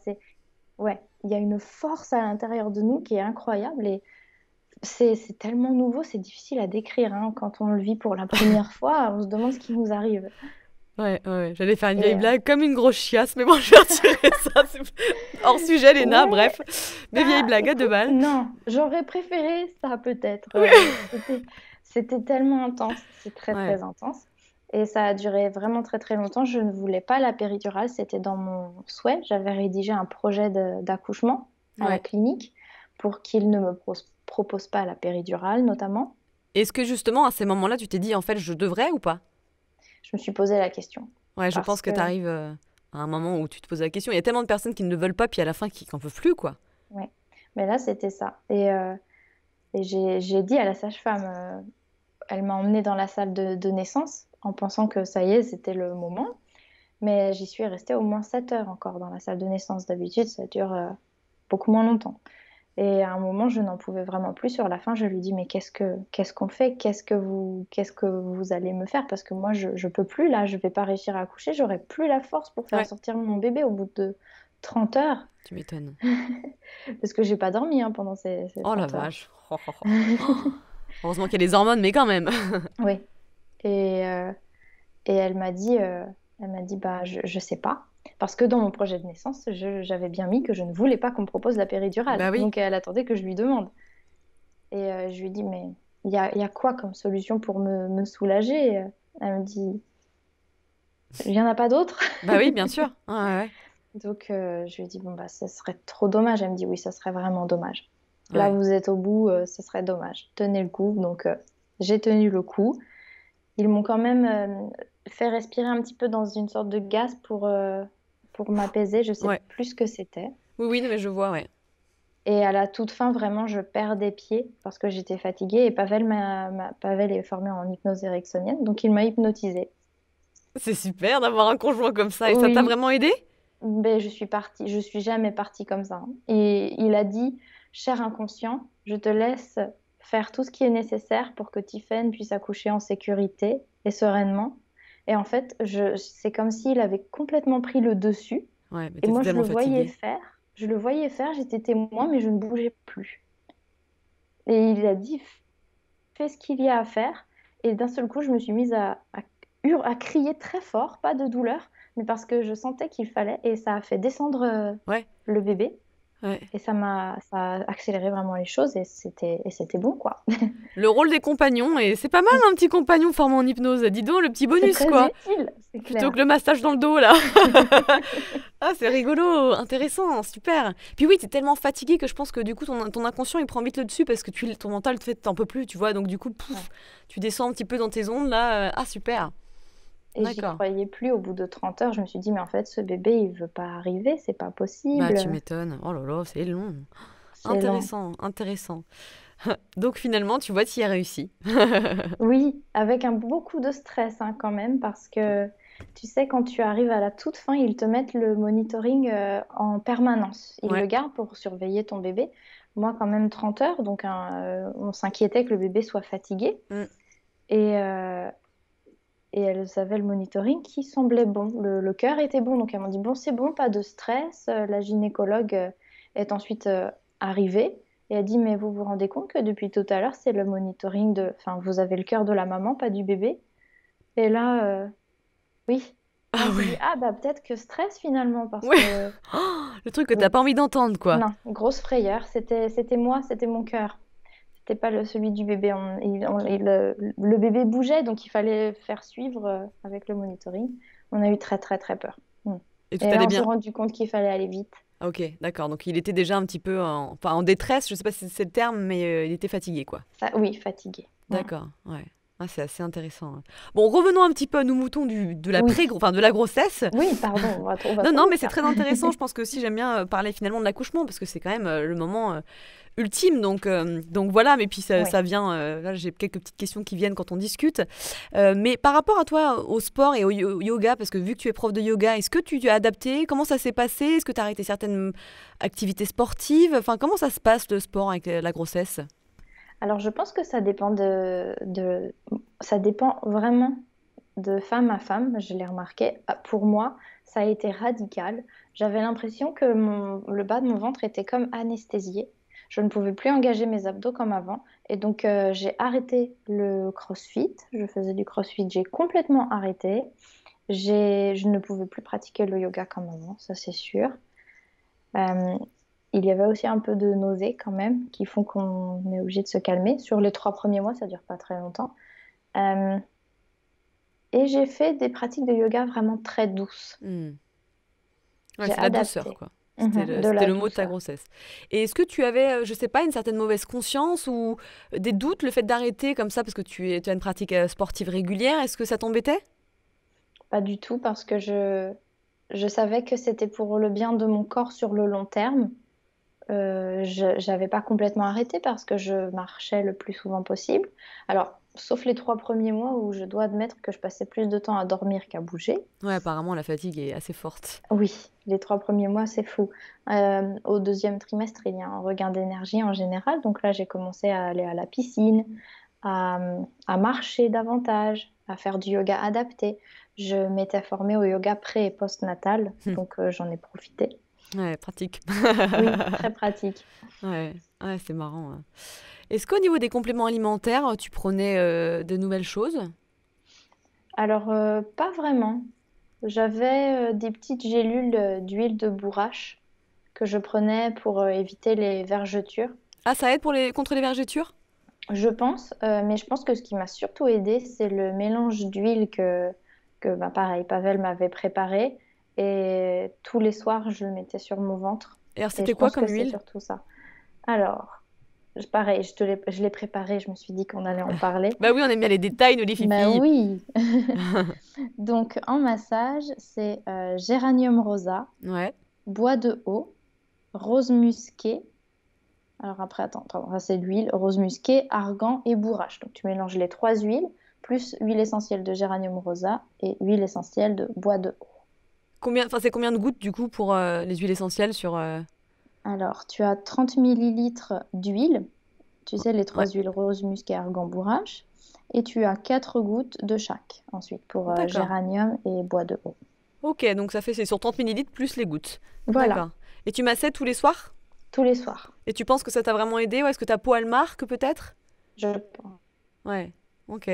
ouais, il y a une force à l'intérieur de nous qui est incroyable et c'est tellement nouveau, c'est difficile à décrire, hein. Quand on le vit pour la première fois, on se demande ce qui nous arrive.
Ouais, ouais, ouais. J'allais faire une vieille
Et
blague comme une grosse chiasse, mais bon, je vais retirer ça. C'est hors sujet, Léna,
ouais,
bref. Mes vieilles
bah
blagues à deux
écoute,
balles.
non, j'aurais préféré ça peut-être.
Oui.
C'était tellement intense, c'est très
Ouais,
très intense. Et ça a duré vraiment très très longtemps. Je ne voulais pas la péridurale, c'était dans mon souhait. J'avais rédigé un projet d'accouchement à la
ouais.
clinique pour qu'ils ne me proposent pas la péridurale notamment.
Est-ce que justement, à ces moments-là, tu t'es dit, en fait, je devrais ou pas?
Je me suis posé la question
Ouais, je
parce
pense que
que,
tu arrives à un moment où tu te poses la question. Il y a tellement de personnes qui ne le veulent pas, puis à la fin qui n'en peuvent plus, quoi.
ouais. Mais là c'était ça. Et j'ai dit à la sage-femme, elle m'a emmenée dans la salle de naissance en pensant que ça y est, c'était le moment. Mais j'y suis restée au moins 7 heures encore dans la salle de naissance. D'habitude, ça dure beaucoup moins longtemps. Et à un moment, je n'en pouvais vraiment plus. Sur la fin, je lui dis, mais qu'est-ce qu'on fait? Qu'est-ce que vous allez me faire? Parce que moi, je peux plus là, je vais pas réussir à accoucher. J'aurai plus la force pour faire
Ouais,
sortir mon bébé au bout de 30 heures.
tu m'étonnes.
Parce que j'ai pas dormi hein, pendant ces
Oh la
30 heures.
vache. Oh, oh, oh. Oh. Heureusement qu'il y a les hormones, mais quand même.
Oui. Et, euh, Et elle m'a dit, bah, je sais pas. Parce que dans mon projet de naissance, j'avais bien mis que je ne voulais pas qu'on me propose la péridurale.
Bah oui.
Donc elle attendait que je lui demande. Et je lui ai dit, mais il y a quoi comme solution pour me soulager? Elle me dit, il n'y en a pas d'autre?
Bah oui, bien sûr. Ouais, ouais,
Donc je lui ai dit, bon, bah, ce serait trop dommage. Elle me dit, oui, ça serait vraiment dommage. Là,
ouais.
vous êtes au bout, ce serait dommage. Tenez le coup. Donc j'ai tenu le coup. Ils m'ont quand même fait respirer un petit peu dans une sorte de gaz pour m'apaiser. Je sais
Ouais.
plus ce que c'était.
Oui, oui, non, mais je vois, ouais.
Et à la toute fin, vraiment, je perds des pieds parce que j'étais fatiguée. Et Pavel est formé en hypnose ericksonienne, donc il m'a hypnotisée.
C'est super d'avoir un conjoint comme ça. Et ça t'a
Oui,
vraiment aidé?
ben, je suis partie. Je suis jamais partie comme ça, hein. Et il a dit, cher inconscient, je te laisse faire tout ce qui est nécessaire pour que Tiphaine puisse accoucher en sécurité et sereinement. Et en fait, c'est comme s'il avait complètement pris le dessus.
Ouais, mais
Et
t'étais
moi, je
tellement
le voyais
fatiguée.
faire. Je le voyais faire, j'étais témoin, mais je ne bougeais plus. Et il a dit, fais ce qu'il y a à faire. Et d'un seul coup, je me suis mise à crier très fort, pas de douleur, mais parce que je sentais qu'il fallait. Et ça a fait descendre
Ouais,
le bébé.
ouais.
Et ça a accéléré vraiment les choses et c'était bon, quoi.
Le rôle des compagnons, et c'est pas mal un petit compagnon formé en hypnose. Dis donc, le petit
C'est
bonus,
très
quoi.
utile, c'est
Plutôt
clair.
que le massage dans le dos, là. Ah, c'est rigolo, intéressant, super. Puis oui, t'es tellement fatigué que je pense que du coup, ton inconscient, il prend vite le dessus parce que ton mental te fait, t'en peux plus, tu vois. Donc du coup,
Ouais.
pouf, tu descends un petit peu dans tes ondes, là. Ah, super.
Et j'y
D'accord.
croyais plus au bout de 30 heures. Je me suis dit, mais en fait, ce bébé, il veut pas arriver, c'est pas
Bah, tu
possible.
m'étonnes. Oh là là, c'est long.
C'est lent.
Intéressant, intéressant. Donc finalement, tu vois, tu y as réussi.
Oui, avec beaucoup de stress hein, quand même, parce que tu sais, quand tu arrives à la toute fin, ils te mettent le monitoring en permanence. Ils
Ouais.
le gardent pour surveiller ton bébé. Moi, quand même 30 heures, donc on s'inquiétait que le bébé soit fatigué.
Mm.
Et, euh, et elles avaient le monitoring qui semblait bon. Le cœur était bon, donc elles m'ont dit, bon, c'est bon, pas de stress. La gynécologue est ensuite arrivée. Et elle dit, mais vous vous rendez compte que depuis tout à l'heure, c'est le monitoring de... Enfin, vous avez le cœur de la maman, pas du bébé. Et là, oui. Là,
Ah
on s'est dit,
ouais.
ah bah peut-être que stress finalement, parce
Ouais.
que
Oh, le truc que t'as
oui,
pas envie d'entendre, quoi.
non, grosse frayeur. C'était moi, c'était mon cœur. C'était pas celui du bébé. Le bébé bougeait, donc il fallait faire suivre avec le monitoring. On a eu très très très peur. Mm.
Et tout
Et là,
allait
on s'est
bien.
rendu compte qu'il fallait aller vite.
Ah, ok, d'accord. Donc il était déjà un petit peu enfin, en détresse, je sais pas si c'est le terme, mais il était fatigué, quoi.
Ça, oui, fatigué. Mm.
D'accord, ouais. Ah, c'est assez intéressant, hein. Bon, revenons un petit peu à nos moutons de la
Oui,
enfin, de la grossesse.
oui, pardon, on va
Non,
trop
non, mais
vite
c'est
là.
très intéressant. Je pense que aussi j'aime bien parler finalement de l'accouchement parce que c'est quand même le moment ultime. Donc voilà, mais puis
Oui.
ça vient. Là, j'ai quelques petites questions qui viennent quand on discute. Mais par rapport à toi, au sport et au yoga, parce que vu que tu es prof de yoga, est-ce que tu as adapté? Comment ça s'est passé? Est-ce que tu as arrêté certaines activités sportives? Enfin, comment ça se passe le sport avec la grossesse?
Alors, je pense que ça dépend ça dépend vraiment de femme à femme, je l'ai remarqué. Ah, pour moi, ça a été radical. J'avais l'impression que le bas de mon ventre était comme anesthésié. Je ne pouvais plus engager mes abdos comme avant. Et donc, j'ai arrêté le crossfit. Je faisais du crossfit, j'ai complètement arrêté. Je ne pouvais plus pratiquer le yoga comme avant, ça c'est sûr. Euh, il y avait aussi un peu de nausées quand même, qui font qu'on est obligé de se calmer. Sur les 3 premiers mois, ça dure pas très longtemps. Euh, et j'ai fait des pratiques de yoga vraiment très douces.
Hmm. Ouais,
J'ai
c'est la douceur,
adapté.
quoi.
Mhm, de
C'était
la
le mot de ta
douceur.
grossesse. Et est-ce que tu avais, je sais pas, une certaine mauvaise conscience ou des doutes, le fait d'arrêter comme ça parce que tu as une pratique sportive régulière, est-ce que ça t'embêtait?
Pas du tout parce que je savais que c'était pour le bien de mon corps sur le long terme. Je n'avais pas complètement arrêté parce que je marchais le plus souvent possible. Alors, sauf les 3 premiers mois où je dois admettre que je passais plus de temps à dormir qu'à bouger.
Ouais, apparemment la fatigue est assez forte.
Oui, les 3 premiers mois, c'est fou. Au deuxième trimestre, il y a un regain d'énergie en général. Donc là, j'ai commencé à aller à la piscine, à, à marcher davantage, à faire du yoga adapté. Je m'étais formée au yoga pré- et post-natal, donc j'en ai profité.
Ouais, pratique.
Oui, très pratique.
Ouais, ouais, c'est marrant, hein. Est-ce qu'au niveau des compléments alimentaires, tu prenais de nouvelles choses?
Alors, pas vraiment. J'avais des petites gélules d'huile de bourrache que je prenais pour éviter les vergetures.
Ah, ça aide contre les vergetures?
Je pense, mais je pense que ce qui m'a surtout aidé, c'est le mélange d'huile que bah, pareil, Pavel m'avait préparé. Et tous les soirs, je le mettais sur mon ventre.
Et alors,
Et
c'était
je
quoi
pense que
comme
c'est
huile?
surtout ça. Alors, pareil, je l'ai préparé, je me suis dit qu'on allait en parler.
Bah oui, on aime bien les détails, nous les
Bah
filles.
oui! Donc, en massage, c'est géranium rosa,
Ouais.
bois de haut, rose musqué. Alors après, attends, pardon, ça c'est l'huile, rose musqué, argan et bourrache. Donc tu mélanges les 3 huiles, plus huile essentielle de géranium rosa et huile essentielle de bois de haut.
C'est combien de gouttes du coup pour les huiles essentielles sur
Alors, tu as 30 millilitres d'huile, tu sais, les
Ouais,
3 huiles rose musqué, argan, bourrache, et tu as 4 gouttes de chaque ensuite pour
d'accord.
géranium et bois de haut.
Ok, donc c'est sur 30 millilitres plus les gouttes.
Voilà,
D'accord. Et tu massais tous les soirs?
tous les soirs,
Et tu penses que ça t'a vraiment aidé? Ou est-ce que ta peau elle marque peut-être?
je pense.
Ouais, ok.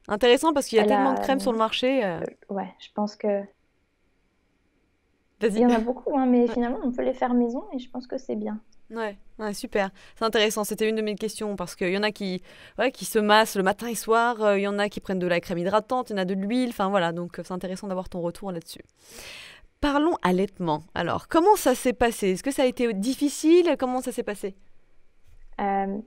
Intéressant parce qu'il y a
Elle
tellement de
a,
crèmes sur le marché.
ouais, je pense que il
Vas-y.
y en a beaucoup, hein, mais
Ouais.
finalement, on peut les faire maison et je pense que c'est bien.
Ouais, ouais, super. C'est intéressant. C'était une de mes questions parce qu'il y en a ouais, qui se massent le matin et soir. Il y en a qui prennent de la crème hydratante, il y en a de l'huile. Enfin voilà, donc c'est intéressant d'avoir ton retour là-dessus. Parlons allaitement. Alors, comment ça s'est passé? Est-ce que ça a été difficile? Comment ça s'est passé?
Euh,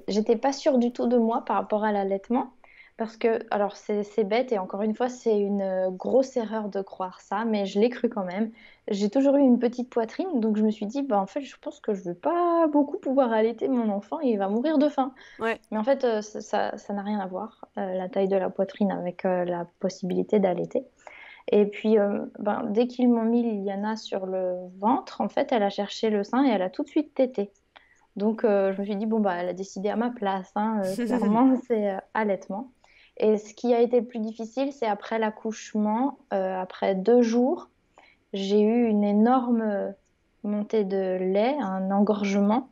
j'étais pas sûre du tout de moi par rapport à l'allaitement. Parce que, alors c'est bête et encore une fois, c'est une grosse erreur de croire ça, mais je l'ai cru quand même. J'ai toujours eu une petite poitrine, donc je me suis dit, bah, en fait, je pense que je vais pas beaucoup pouvoir allaiter mon enfant et il va mourir de faim.
Ouais,
Mais en fait, ça n'a rien à voir, la taille de la poitrine avec la possibilité d'allaiter. Et puis, ben, dès qu'ils m'ont mis Liliana sur le ventre, en fait, elle a cherché le sein et elle a tout de suite tété. Donc, je me suis dit, bon, bah, elle a décidé à ma place, hein, clairement, c'est allaitement. Et ce qui a été le plus difficile, c'est après l'accouchement, après 2 jours, j'ai eu une énorme montée de lait, un engorgement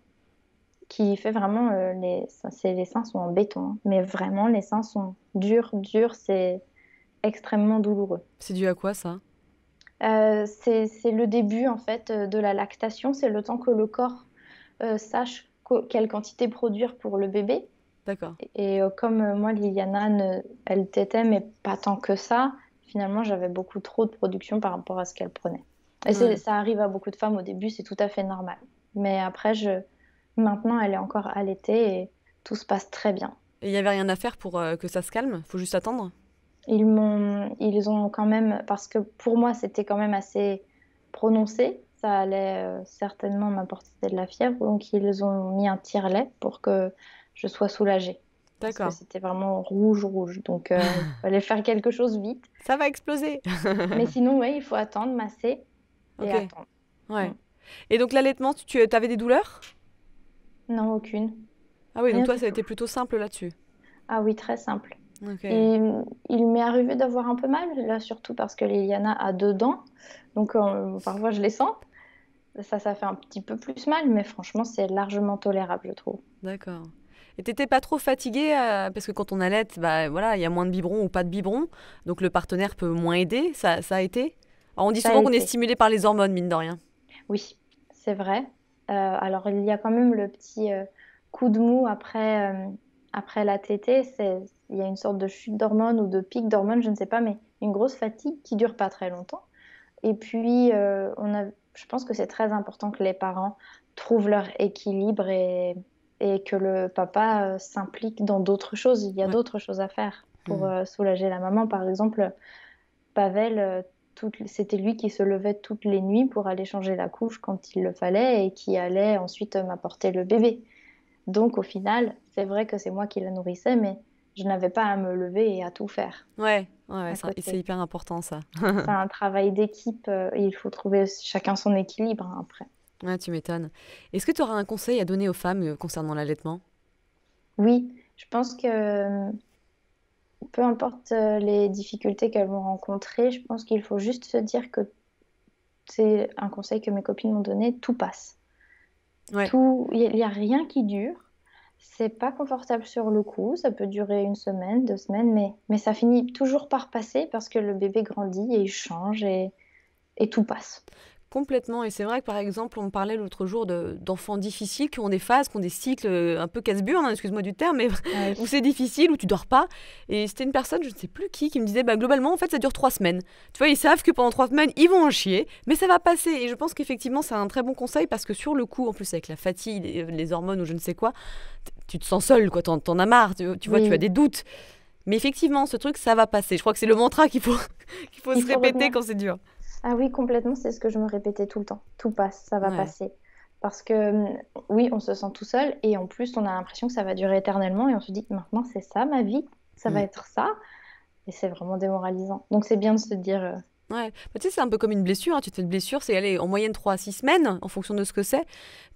qui fait vraiment, les seins sont en béton, hein. Mais vraiment, les seins sont durs, durs, c'est extrêmement douloureux.
c'est dû à quoi ça?
C'est le début, en fait, de la lactation, c'est le temps que le corps sache quelle quantité produire pour le bébé.
D'accord.
Et comme moi, Liliana, elle tétait, mais pas tant que ça, finalement, j'avais beaucoup trop de production par rapport à ce qu'elle prenait. Et
Ouais.
ça arrive à beaucoup de femmes au début, c'est tout à fait normal. Mais après, maintenant, elle est encore allaitée et tout se passe très bien.
Et il y avait rien à faire pour que ça se calme? Faut juste attendre?
Ils ont quand même, parce que pour moi, c'était quand même assez prononcé, ça allait certainement m'apporter de la fièvre, donc ils ont mis un tire-lait pour que je sois soulagée, parce que
D'accord.
c'était vraiment rouge, rouge, donc il fallait faire quelque chose vite.
Ça va exploser.
Mais sinon, oui, il faut attendre, masser et
Ok.
attendre. Mm.
Ouais. Et donc l'allaitement, tu avais des douleurs?
Non, aucune,
Ah oui, donc
rien
toi,
du
ça a
tout.
été plutôt simple là-dessus.
Ah oui, très simple.
Ok.
Et il m'est arrivé d'avoir un peu mal, là surtout parce que Liliana a 2 dents, donc parfois je les sens. Ça fait un petit peu plus mal, mais franchement, c'est largement tolérable, je trouve.
D'accord. Et t'étais pas trop fatiguée parce que quand on allait, bah voilà, il y a moins de biberons ou pas de biberons, donc le partenaire peut moins aider. Ça a été. Alors, on dit
Ça a
souvent qu'on est
été.
stimulé par les hormones, mine de rien.
Oui, c'est vrai. Alors, il y a quand même le petit coup de mou après la tétée. Il y a une sorte de chute d'hormones ou de pic d'hormones, je ne sais pas, mais une grosse fatigue qui dure pas très longtemps. Et puis, je pense que c'est très important que les parents trouvent leur équilibre et que le papa s'implique dans d'autres choses. Il y a
Ouais.
d'autres choses à faire pour
Hmm.
soulager la maman. Par exemple, Pavel, c'était lui qui se levait toutes les nuits pour aller changer la couche quand il le fallait et qui allait ensuite m'apporter le bébé. Donc, au final, c'est vrai que c'est moi qui la nourrissais, mais je n'avais pas à me lever et à tout faire
Ouais, ouais, ouais,
à
c'est
côté.
hyper important ça.
C'est un travail d'équipe et il faut trouver chacun son équilibre, hein, après.
Ouais, tu m'étonnes. Est-ce que tu auras un conseil à donner aux femmes concernant l'allaitement?
Oui, je pense que peu importe les difficultés qu'elles vont rencontrer, je pense qu'il faut juste se dire que c'est un conseil que mes copines m'ont donné, tout passe.
Ouais.
Tout, il y a rien qui dure. C'est pas confortable sur le coup, ça peut durer une semaine, 2 semaines, mais ça finit toujours par passer parce que le bébé grandit et il change et tout passe.
Complètement. Et c'est vrai que par exemple, on me parlait l'autre jour d'enfants difficiles qui ont des phases, qui ont des cycles un peu casse-burne, hein, excuse-moi du terme, mais
Ah
où
oui,
c'est difficile, où tu dors pas. Et c'était une personne, je ne sais plus qui me disait, bah, globalement, en fait, ça dure 3 semaines. Tu vois, ils savent que pendant 3 semaines, ils vont en chier, mais ça va passer. Et je pense qu'effectivement, c'est un très bon conseil parce que sur le coup, en plus avec la fatigue, les hormones ou je ne sais quoi, tu te sens seul, quoi. T'en as marre, tu vois, tu as
oui,
des doutes. Mais effectivement, ce truc, ça va passer. Je crois que c'est le mantra qu'il faut, qu'il faut
il
se
faut
répéter
retenir.
quand c'est dur.
Ah oui, complètement, c'est ce que je me répétais tout le temps. Tout passe, ça va
Ouais.
passer. Parce que oui, on se sent tout seul et en plus, on a l'impression que ça va durer éternellement et on se dit, maintenant, c'est ça ma vie, ça va
Mm.
être ça. Et c'est vraiment démoralisant. Donc c'est bien de se dire,
Ouais. Bah, tu sais, c'est un peu comme une blessure, hein. Tu te fais une blessure, c'est aller en moyenne 3 à 6 semaines, en fonction de ce que c'est.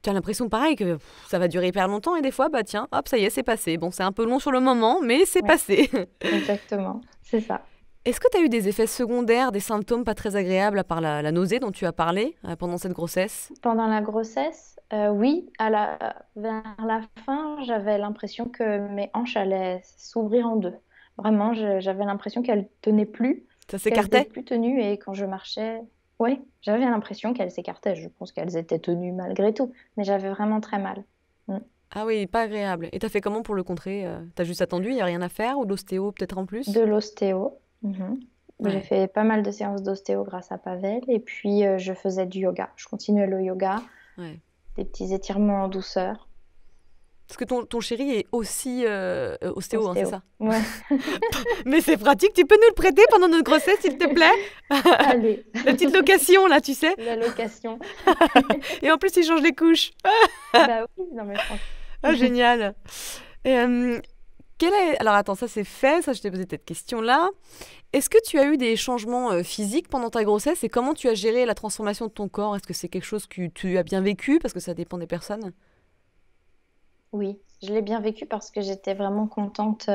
Tu as l'impression, pareil, que ça va durer hyper longtemps, et des fois, bah tiens, hop, ça y est, c'est passé. Bon, c'est un peu long sur le moment, mais c'est
ouais,
passé.
exactement, c'est ça.
Est-ce que tu as eu des effets secondaires, des symptômes pas très agréables, à part la nausée dont tu as parlé pendant cette grossesse?
Pendant la grossesse, Oui, vers la fin, j'avais l'impression que mes hanches allaient s'ouvrir en deux. Vraiment, j'avais l'impression qu'elles tenaient plus,
Ça
qu'elles étaient
s'écartait?
plus tenues et quand je marchais, oui, j'avais l'impression qu'elles s'écartaient. Je pense qu'elles étaient tenues malgré tout, mais j'avais vraiment très mal. Mm.
Ah oui, pas agréable. Et t'as fait comment pour le contrer? T'as juste attendu, il y a rien à faire? Ou de l'ostéo peut-être en
De
plus?
l'ostéo. Mhm. J'ai
Ouais,
fait pas mal de séances d'ostéo grâce à Pavel et puis je faisais du yoga. Je continuais le yoga,
ouais.
des petits étirements en douceur.
Parce que ton chéri est aussi ostéo, hein, c'est
Ostéo.
ça?
Ouais,
Mais c'est pratique, tu peux nous le prêter pendant notre grossesse, s'il te plaît?
allez,
La petite location, là, tu sais?
la location.
Et en plus, il change les couches.
Bah oui, non mais franchement.
Ah, génial. Et, alors attends, ça c'est fait, ça je t'ai posé cette question-là. Est-ce que tu as eu des changements physiques pendant ta grossesse et comment tu as géré la transformation de ton corps? Est-ce que c'est quelque chose que tu as bien vécu? Parce que ça dépend des personnes.
Oui, je l'ai bien vécu parce que j'étais vraiment contente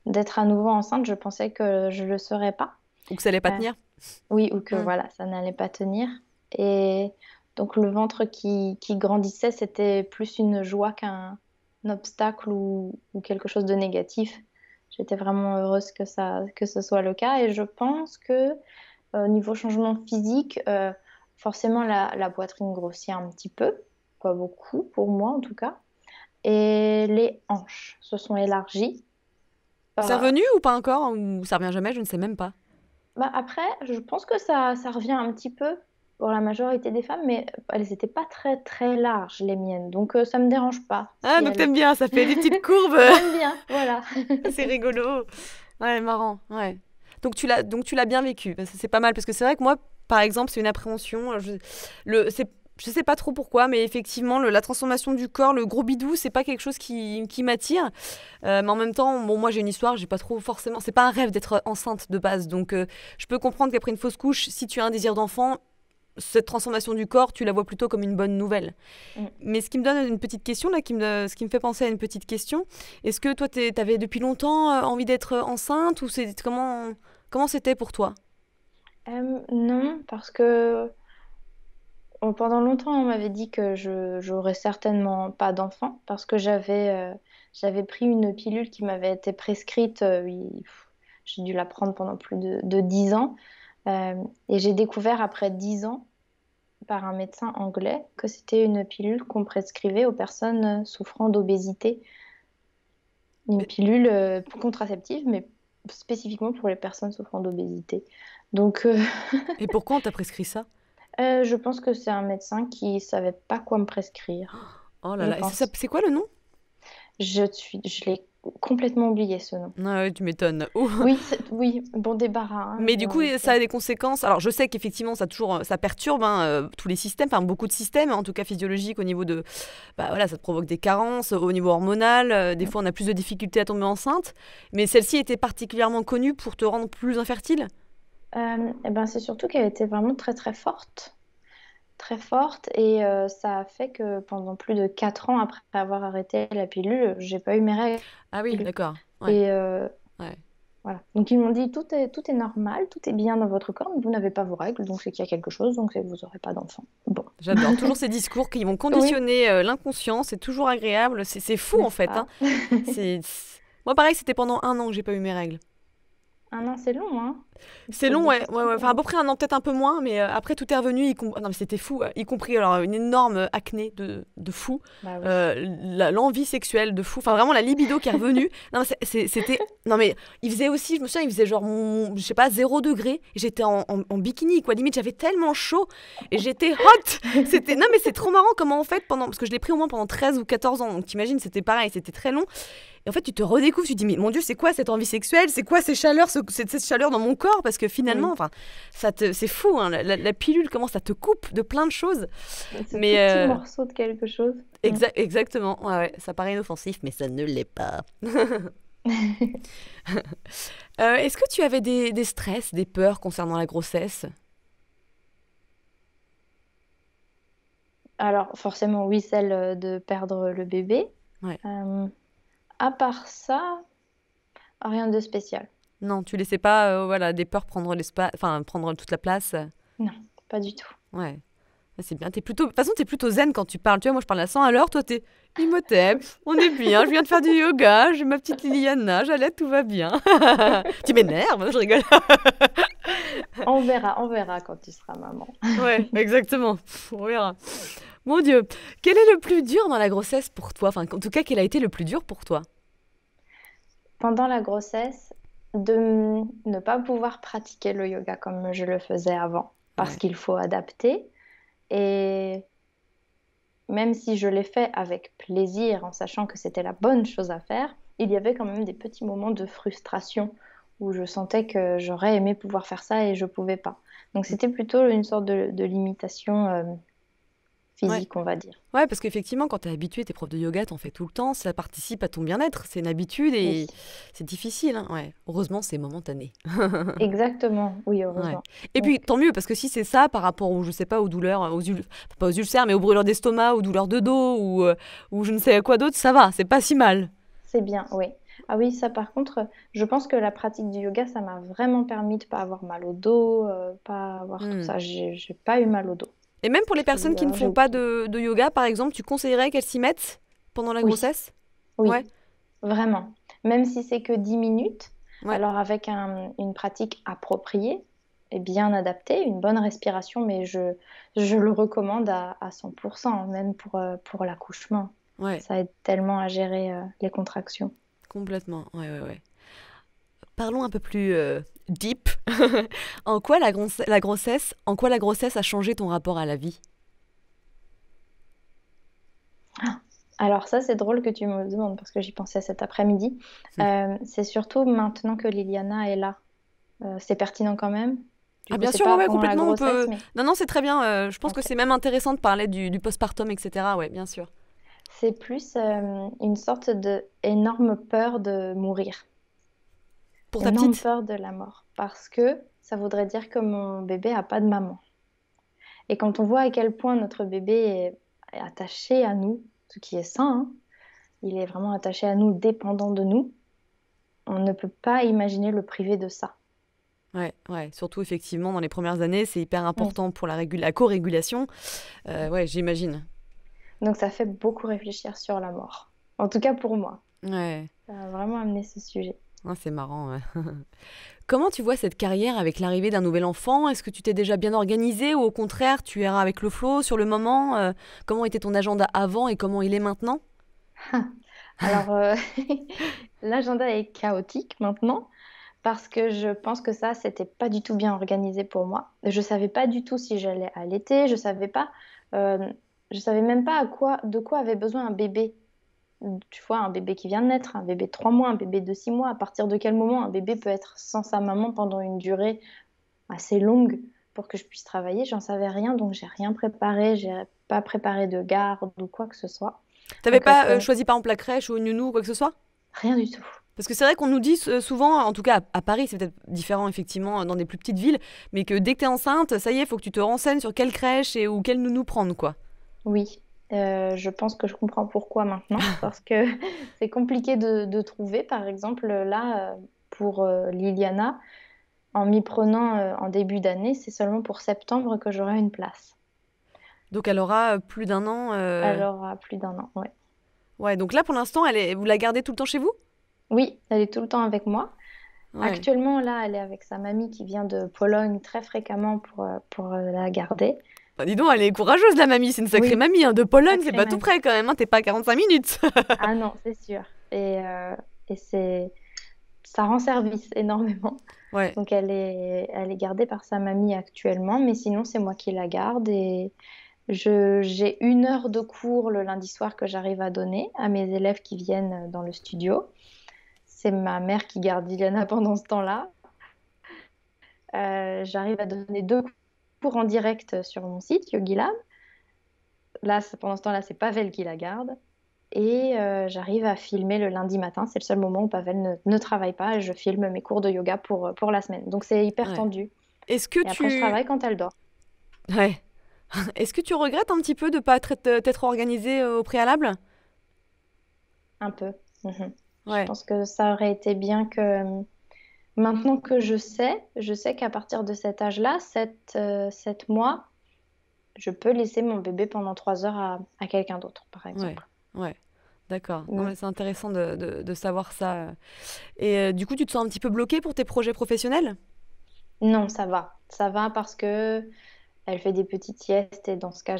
d'être à nouveau enceinte. Je pensais que je le serais pas.
Ou que ça allait pas
Euh,
tenir?
oui, ou que
Hmm.
voilà, ça n'allait pas tenir. Et donc le ventre qui grandissait, c'était plus une joie qu'un obstacle ou quelque chose de négatif. J'étais vraiment heureuse que ce soit le cas. Et je pense que niveau changement physique, forcément la poitrine grossit un petit peu, pas beaucoup pour moi en tout cas. Et les hanches se sont élargies.
C'est
Euh,
revenu ou pas encore? Ou ça revient jamais? Je ne sais même pas.
Bah après, je pense que ça revient un petit peu pour la majorité des femmes, mais elles n'étaient pas très très larges, les miennes. Donc ça me dérange pas
Ah,
si
donc
elles...
t'aimes bien, ça fait des petites courbes.
J'aime bien, voilà.
C'est rigolo. Ouais, marrant. Ouais. Donc tu l'as bien vécu. C'est pas mal parce que c'est vrai que moi, par exemple, c'est une appréhension. Je sais pas trop pourquoi, mais effectivement, la transformation du corps, le gros bidou, c'est pas quelque chose qui m'attire. Mais en même temps, bon, moi j'ai une histoire, j'ai pas trop forcément. C'est pas un rêve d'être enceinte de base, donc je peux comprendre qu'après une fausse couche, si tu as un désir d'enfant, cette transformation du corps, tu la vois plutôt comme une bonne nouvelle.
Mm.
Mais ce qui me donne une petite question, là, ce qui me fait penser à une petite question, est-ce que toi, t'avais depuis longtemps envie d'être enceinte ou comment c'était pour toi?
Non, parce que pendant longtemps, on m'avait dit que je j'aurais certainement pas d'enfant parce que j'avais pris une pilule qui m'avait été prescrite. J'ai dû la prendre pendant plus de 10 ans. Et j'ai découvert après 10 ans par un médecin anglais que c'était une pilule qu'on prescrivait aux personnes souffrant d'obésité. Une
Et,
pilule contraceptive, mais spécifiquement pour les personnes souffrant d'obésité. Donc,
et pourquoi on t'a prescrit ça?
je pense que c'est un médecin qui savait pas quoi me prescrire,
Oh là
je
là, et
pense.
c'est quoi le nom?
Je l'ai complètement oublié ce nom.
Ah ouais, tu m'étonnes. Ouh.
Oui, oui, bon débarras, hein,
Mais
j'ai
du coup,
envie de
ça
dire.
a des conséquences. Alors, je sais qu'effectivement, ça perturbe hein, tous les systèmes, enfin beaucoup de systèmes, en tout cas physiologiques, au niveau de, bah voilà, ça te provoque des carences, au niveau hormonal. Des fois, on a plus de difficultés à tomber enceinte. Mais celle-ci était particulièrement connue pour te rendre plus infertile.
Eh ben, c'est surtout qu'elle était vraiment très très forte, et ça a fait que pendant plus de 4 ans après avoir arrêté la pilule, j'ai pas eu mes
Ah oui,
règles.
d'accord. Ouais,
Et
ouais.
voilà. Donc ils m'ont dit tout est normal, tout est bien dans votre corps, mais vous n'avez pas vos règles, donc c'est qu'il y a quelque chose, donc c'est que vous n'aurez pas d'enfant. Bon,
J'adore. Toujours ces discours qui vont
oui,
conditionner l'inconscient. C'est toujours agréable. C'est fou en
n'est-ce
fait. Hein.
pas?
Moi, pareil, c'était pendant un an que j'ai pas eu mes règles.
Un an, c'est long, hein? Il
C'est
faut
long,
beaucoup
ouais,
de
ouais,
temps
ouais.
pour
Enfin, à
moi.
peu près un an, peut-être un peu moins, mais après tout est revenu. Non, mais c'était fou, y compris alors une énorme acné de fou,
Bah oui.
l'envie sexuelle de fou. Enfin, vraiment la libido qui est revenue. Non, mais c'était, non mais il faisait aussi, je me souviens, il faisait genre, je sais pas, 0 degré. Et j'étais en bikini, quoi. Limite, j'avais tellement chaud et j'étais hot. Non, mais c'est trop marrant comment en fait parce que je l'ai pris au moins pendant 13 ou 14 ans. Donc t'imagines, c'était pareil, c'était très long. Et en fait, tu te redécouvres, tu te dis, mais mon Dieu, c'est quoi cette envie sexuelle? C'est quoi ces chaleurs, cette chaleur dans mon corps? Parce que finalement,
Oui.
enfin, c'est fou, hein, la pilule, comment ça te coupe de plein de choses.
Ce tout
Mais
petit morceau de quelque chose. Mm.
exactement, ouais, ouais, ça paraît inoffensif, mais ça ne l'est pas. Est-ce que tu avais des stress, des peurs concernant la grossesse?
Alors, forcément, oui, celle de perdre le bébé.
Ouais.
Euh, à part ça, rien de spécial.
Non, tu laissais pas, voilà, des peurs prendre l'espace, enfin, prendre toute la place.
Non, pas du tout.
Ouais. Ah, c'est bien. De toute façon, t'es plutôt zen quand tu parles. Tu vois, moi, je parle à 100 à l'heure. Toi, t'es Imhotep. On est bien. Je viens de faire du yoga. J'ai ma petite Liliana. J'allais, tout va bien. Tu m'énerves, je rigole.
On verra quand tu seras maman.
Ouais, exactement. On verra. Mon Dieu. Quel est le plus dur dans la grossesse pour toi? Enfin, en tout cas, quel a été le plus dur pour toi?
Pendant la grossesse, de ne pas pouvoir pratiquer le yoga comme je le faisais avant, parce
Ouais.
qu'il faut adapter. Et même si je l'ai fait avec plaisir, en sachant que c'était la bonne chose à faire, il y avait quand même des petits moments de frustration où je sentais que j'aurais aimé pouvoir faire ça et je pouvais pas. Donc c'était plutôt une sorte de limitation
Ouais.
physique, on va dire.
Ouais, parce qu'effectivement, quand t'es habitué, t'es prof de yoga, t'en fais tout le temps, ça participe à ton bien-être. C'est une habitude
Oui,
et c'est difficile, hein. Ouais. Heureusement, c'est momentané.
exactement. Oui,
Ouais.
heureusement.
Et
Oui,
puis, tant mieux, parce que si c'est ça par rapport aux, je sais pas, aux douleurs, pas aux ulcères, mais aux brûlures d'estomac, aux douleurs de dos, ou je ne sais quoi d'autre, ça va, c'est pas si mal.
c'est bien, oui. Ah oui, ça par contre, je pense que la pratique du yoga, ça m'a vraiment permis de pas avoir mal au dos, pas avoir tout
Hmm.
ça. J'ai pas eu mal au dos.
Et même pour les personnes qui ne
J'ai
font pas
oublié.
de yoga, par exemple, tu conseillerais qu'elles s'y mettent pendant la
Oui,
grossesse?
oui.
Ouais,
Vraiment. Même si c'est que 10 minutes,
ouais,
alors avec une pratique appropriée et bien adaptée, une bonne respiration, mais je le recommande à 100%, même pour l'accouchement.
ouais,
Ça aide tellement à gérer les contractions.
complètement. Ouais, ouais, ouais. Parlons un peu plus deep. En quoi en quoi la grossesse a changé ton rapport à la vie?
Alors ça, c'est drôle que tu me le demandes parce que j'y pensais cet après-midi. C'est surtout maintenant que Liliana est là. C'est pertinent quand même. Du
Ah
coup,
bien
c'est
sûr, ouais,
pas
ouais,
pendant la
complètement, on
grossesse,
peut...
mais
Non, non, c'est très bien. Je pense que
ok.
c'est même intéressant de parler du postpartum, etc. Ouais, bien sûr.
C'est plus une sorte de énorme peur de mourir,
Pour ta
énorme
petite?
peur de la mort, parce que ça voudrait dire que mon bébé a pas de maman. Et quand on voit à quel point notre bébé est attaché à nous, ce qui est sain, hein, il est vraiment attaché à nous, dépendant de nous, on ne peut pas imaginer le priver de ça.
Ouais, ouais. Surtout, effectivement, dans les premières années, c'est hyper
Oui.
important pour la co-régulation. Ouais, j'imagine.
Donc ça fait beaucoup réfléchir sur la mort. En tout cas pour moi.
Ouais.
Ça a vraiment amené ce sujet.
Ah, c'est marrant, ouais. Comment tu vois cette carrière avec l'arrivée d'un nouvel enfant? Est-ce que tu t'es déjà bien organisé ou au contraire, tu iras avec le flow sur le moment? Comment était ton agenda avant et comment il est maintenant?
Alors, l'agenda est chaotique maintenant parce que je pense que ça, c'était pas du tout bien organisé pour moi. Je savais pas du tout si j'allais allaiter, euh, je savais même pas de quoi avait besoin un bébé. Tu vois, un bébé qui vient de naître, un bébé de 3 mois, un bébé de 6 mois, à partir de quel moment un bébé peut être sans sa maman pendant une durée assez longue pour que je puisse travailler, j'en savais rien, donc j'ai rien préparé, j'ai pas préparé de garde ou quoi que ce soit.
T'avais
Donc
pas choisi par exemple la crèche ou une nounou ou quoi que ce soit?
rien du tout.
Parce que c'est vrai qu'on nous dit souvent, en tout cas à Paris, c'est peut-être différent effectivement dans des plus petites villes, mais que dès que t'es enceinte, ça y est, faut que tu te renseignes sur quelle crèche ou quelle nounou prendre, quoi.
Oui, je pense que je comprends pourquoi maintenant, parce que c'est compliqué de trouver. Par exemple, là, pour Liliana, en m'y prenant en début d'année, c'est seulement pour septembre que j'aurai une place.
Donc elle aura plus d'un an.
Elle aura plus d'un an, ouais.
Ouais, donc là pour l'instant, vous la gardez tout le temps chez vous?
Oui, elle est tout le temps avec moi.
Ouais.
Actuellement, là, elle est avec sa mamie qui vient de Pologne très fréquemment pour la garder.
Bah, dis donc, elle est courageuse la mamie, c'est une sacrée
Oui,
mamie, hein. De Pologne, c'est
sacrée
pas tout
mamie.
près quand même, hein. T'es pas à 45 minutes.
Ah non, c'est sûr. Et ça rend service énormément.
Ouais,
Donc elle est gardée par sa mamie actuellement, mais sinon c'est moi qui la garde et j'ai 1 heure de cours le lundi soir que j'arrive à donner à mes élèves qui viennent dans le studio. C'est ma mère qui garde Liliana pendant ce temps-là. J'arrive à donner 2 cours en direct sur mon site YogiLab. Là, pendant ce temps-là, c'est Pavel qui la garde. Et j'arrive à filmer le lundi matin. C'est le seul moment où Pavel ne travaille pas et je filme mes cours de yoga pour la semaine. Donc c'est hyper
ouais.
tendu.
Est-ce que
Et après, je
tu...
travaille quand elle dort.
Ouais. Est-ce que tu regrettes un petit peu de pas t'être organisée au préalable?
Un peu. Mhm. Je
Ouais.
pense que ça aurait été bien que maintenant que je sais qu'à partir de cet âge-là, 7 mois, je peux laisser mon bébé pendant 3 heures à quelqu'un d'autre, par
Ouais,
exemple.
ouais, d'accord. Non,
Mm.
mais c'est intéressant de savoir ça. Et du coup, tu te sens un petit peu bloquée pour tes projets professionnels?
Non, ça va. Ça va parce que elle fait des petites siestes et dans ce cas,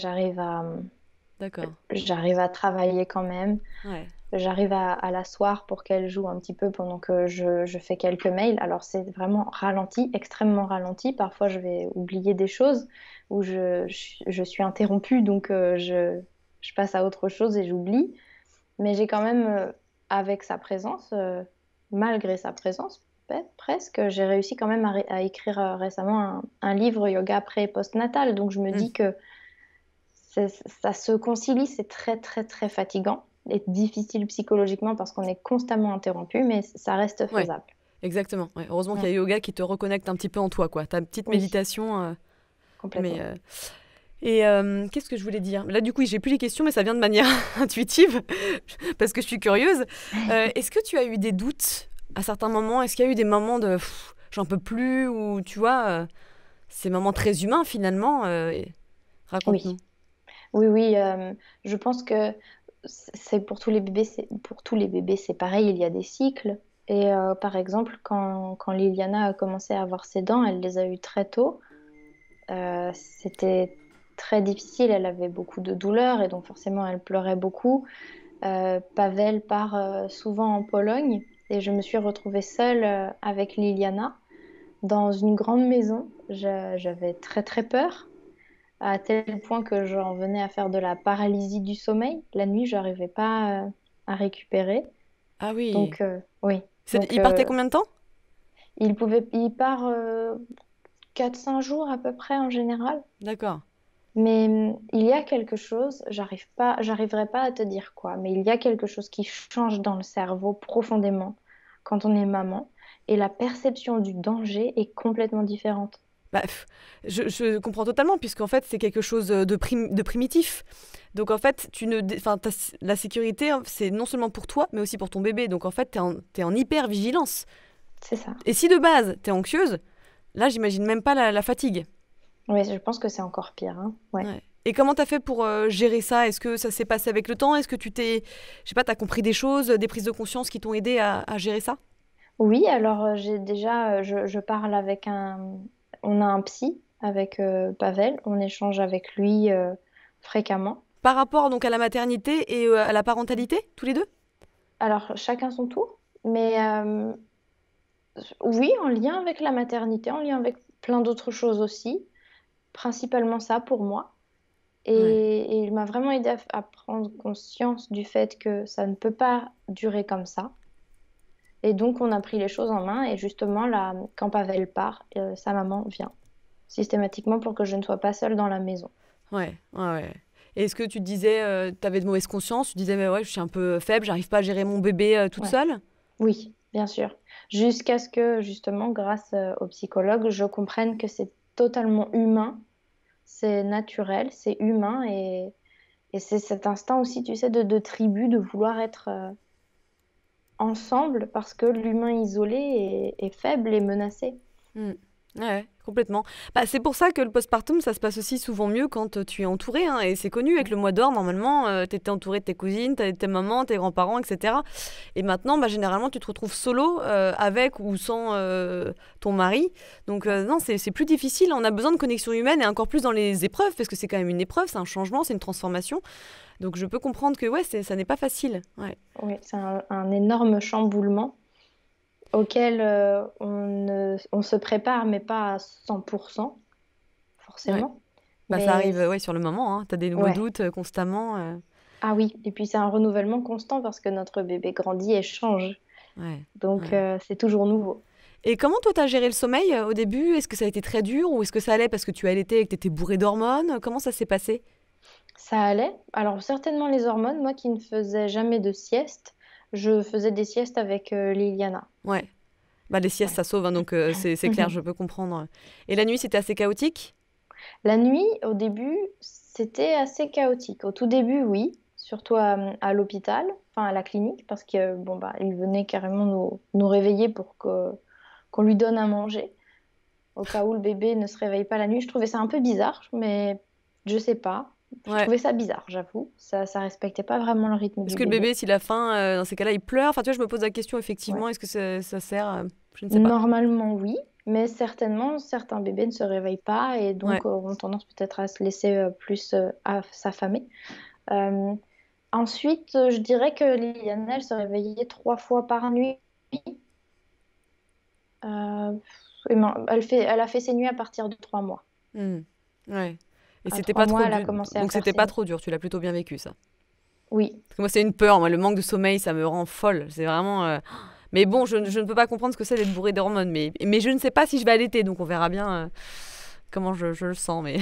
D'accord.
j'arrive à travailler quand même.
Ouais.
J'arrive à l'asseoir pour qu'elle joue un petit peu pendant que je fais quelques mails. Alors c'est vraiment ralenti, extrêmement ralenti. Parfois je vais oublier des choses ou je suis interrompue, donc je passe à autre chose et j'oublie. Mais j'ai quand même, avec sa présence, malgré sa présence, presque, j'ai réussi quand même à écrire récemment un livre yoga pré- et post-natal. Donc je me
Mm.
dis que ça se concilie, c'est très très très fatigant et difficile psychologiquement parce qu'on est constamment interrompu, mais ça reste
Ouais,
faisable.
exactement. Ouais, heureusement qu'il
Mm.
y a yoga qui te reconnecte un petit peu en toi, quoi. Ta petite
Oui,
méditation. Mais
complètement.
et qu'est-ce que je voulais dire? Là, du coup, j'ai plus les questions, mais ça vient de manière intuitive parce que je suis curieuse. Est-ce que tu as eu des doutes à certains moments? Est-ce qu'il y a eu des moments de pff, j'en peux plus ou tu vois ces moments très humains finalement?
Oui,
Raconte-nous.
oui, oui. Je pense que c'est pour tous les bébés, pour tous les bébés, c'est pareil. Il y a des cycles. Et par exemple, quand Liliana a commencé à avoir ses dents, elle les a eues très tôt. C'était très difficile. Elle avait beaucoup de douleurs et donc forcément, elle pleurait beaucoup. Pavel part souvent en Pologne et je me suis retrouvée seule avec Liliana dans une grande maison. J'avais très très peur, à tel point que j'en venais à faire de la paralysie du sommeil. La nuit, je n'arrivais pas à récupérer.
Ah oui.
Donc oui, donc
Il partait combien de temps?
il part 4-5 jours à peu près en général.
D'accord.
Mais il y a quelque chose, j'arriverai pas à te dire quoi, mais il y a quelque chose qui change dans le cerveau profondément quand on est maman, et la perception du danger est complètement différente.
Bah, je comprends totalement, puisqu'en fait, c'est quelque chose de primitif. Donc, en fait, enfin, la sécurité, hein, c'est non seulement pour toi, mais aussi pour ton bébé. Donc, en fait, t'es en hyper vigilance.
C'est ça.
Et si de base, t'es anxieuse, là, j'imagine même pas la fatigue.
Oui, je pense que c'est encore pire, hein. Ouais.
Ouais. Et comment t'as fait pour gérer ça? Est-ce que ça s'est passé avec le temps? Est-ce que je sais pas, t'as compris des choses, des prises de conscience qui t'ont aidé à gérer ça?
Oui, alors j'ai déjà, je parle avec on a un psy avec Pavel, on échange avec lui fréquemment.
Par rapport donc à la maternité et à la parentalité, tous les deux?
Alors chacun son tour, mais oui, en lien avec la maternité, en lien avec plein d'autres choses aussi, principalement ça pour moi.
Ouais.
Et il m'a vraiment aidé à prendre conscience du fait que ça ne peut pas durer comme ça. Et donc, on a pris les choses en main. Et justement, là, quand Pavel part, sa maman vient systématiquement pour que je ne sois pas seule dans la maison.
Ouais, ouais, ouais. Et est-ce que tu te disais, t'avais de mauvaise conscience, tu disais, mais ouais, je suis un peu faible, j'arrive pas à gérer mon bébé toute
Ouais.
seule?
Oui, bien sûr. Jusqu'à ce que, justement, grâce au psychologue, je comprenne que c'est totalement humain, c'est naturel, c'est humain. Et c'est cet instinct aussi, tu sais, de tribu, de vouloir être ensemble parce que l'humain isolé est faible et menacé.
Mm. Ouais, complètement. Bah, c'est pour ça que le postpartum, ça se passe aussi souvent mieux quand tu es entouré, hein, et c'est connu, avec le mois d'or, normalement, tu étais entouré de tes cousines, tes mamans, tes grands-parents, etc. Et maintenant, bah, généralement, tu te retrouves solo, avec ou sans ton mari. Donc non, c'est plus difficile, on a besoin de connexion humaine, et encore plus dans les épreuves, parce que c'est quand même une épreuve, c'est un changement, c'est une transformation. Donc je peux comprendre que ouais, ça n'est pas facile. Ouais.
Oui, c'est un énorme chamboulement auquel on se prépare, mais pas à 100%,
Ouais.
forcément.
Bah, ça
Mais
arrive ouais, sur le moment, hein. Tu as des nouveaux
ouais,
doutes constamment.
ah oui, et puis c'est un renouvellement constant parce que notre bébé grandit et change.
Ouais,
Donc
ouais.
c'est toujours nouveau.
Et comment toi t'as géré le sommeil au début? Est-ce que ça a été très dur ou est-ce que ça allait parce que tu allaitais et que t'étais bourrée d'hormones? Comment ça s'est passé?
Ça allait. Alors certainement les hormones, moi qui ne faisais jamais de sieste, je faisais des siestes avec Liliana.
Ouais, bah les siestes
Ouais.
ça sauve, hein, donc c'est clair, je peux comprendre. Et la nuit c'était assez chaotique?
La nuit, au début, c'était assez chaotique. Au tout début, oui, surtout à l'hôpital, enfin à la clinique, parce que bon bah il venait carrément nous réveiller pour qu'on lui donne à manger, au cas où le bébé ne se réveille pas la nuit. Je trouvais ça un peu bizarre, mais Je sais pas. Je
Ouais.
trouvais ça bizarre, j'avoue. Ça respectait pas vraiment le rythme
Est-ce
du
que le
bébé.
bébé, s'il a faim, dans ces cas-là, il pleure? Enfin, tu vois, je me pose la question,
Ouais.
effectivement, est-ce que ça sert? Je ne sais pas.
Normalement, oui, mais certainement, certains bébés ne se réveillent pas et
Ouais.
donc ont tendance peut-être à se laisser plus à s'affamer. Euh, Ensuite, je dirais que Liliana, elle se réveillait 3 fois par nuit. Euh, elle a fait ses nuits à partir de 3 mois.
Hmm. Ouais. Et
À
c'était
trois
pas trop
mois, elle a
dur.
commencé à
Donc
faire
c'était
ses
pas
nuits.
trop dur, tu l'as plutôt bien vécu, ça.
Oui,
Parce que moi, c'est une peur. Moi, le manque de sommeil, ça me rend folle. C'est vraiment. Mais bon, je ne peux pas comprendre ce que c'est d'être bourré d'hormones. Mais je ne sais pas si je vais allaiter, donc on verra bien comment je le sens. Mais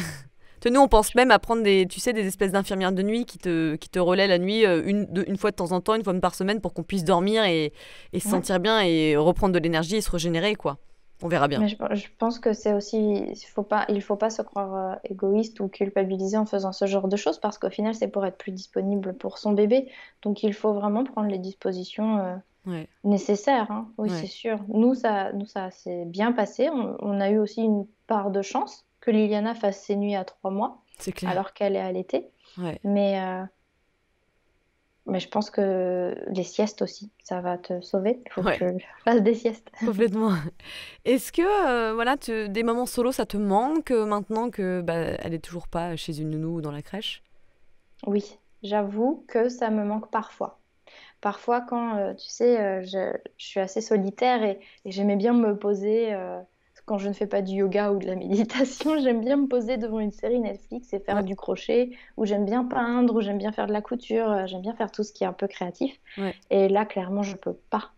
nous, on pense même à prendre tu sais, des espèces d'infirmières de nuit qui te relaient la nuit une fois de temps en temps, une fois par semaine, pour qu'on puisse dormir et se
ouais.
sentir bien et reprendre de l'énergie et se régénérer, quoi. On verra bien.
Mais je pense que c'est aussi, il faut pas se croire égoïste ou culpabiliser en faisant ce genre de choses parce qu'au final, c'est pour être plus disponible pour son bébé. Donc, il faut vraiment prendre les dispositions
Ouais,
nécessaires, hein. Oui, c'est
ouais,
sûr. Nous, ça s'est bien passé. On a eu aussi une part de chance que Liliana fasse ses nuits à 3 mois
c'est clair.
alors qu'elle est allaitée.
Ouais.
Mais, euh, mais je pense que les siestes aussi, ça va te sauver. Il faut que
Ouais,
tu fasses des siestes.
complètement. Est-ce que voilà, des moments solo, ça te manque maintenant que bah, elle est toujours pas chez une nounou ou dans la crèche?
Oui, j'avoue que ça me manque parfois. Parfois, quand, tu sais, je suis assez solitaire et j'aimais bien me poser, quand je ne fais pas du yoga ou de la méditation, j'aime bien me poser devant une série Netflix et faire
Ouais,
du crochet, ou j'aime bien peindre, ou j'aime bien faire de la couture, j'aime bien faire tout ce qui est un peu créatif.
ouais,
Et là, clairement, je peux pas.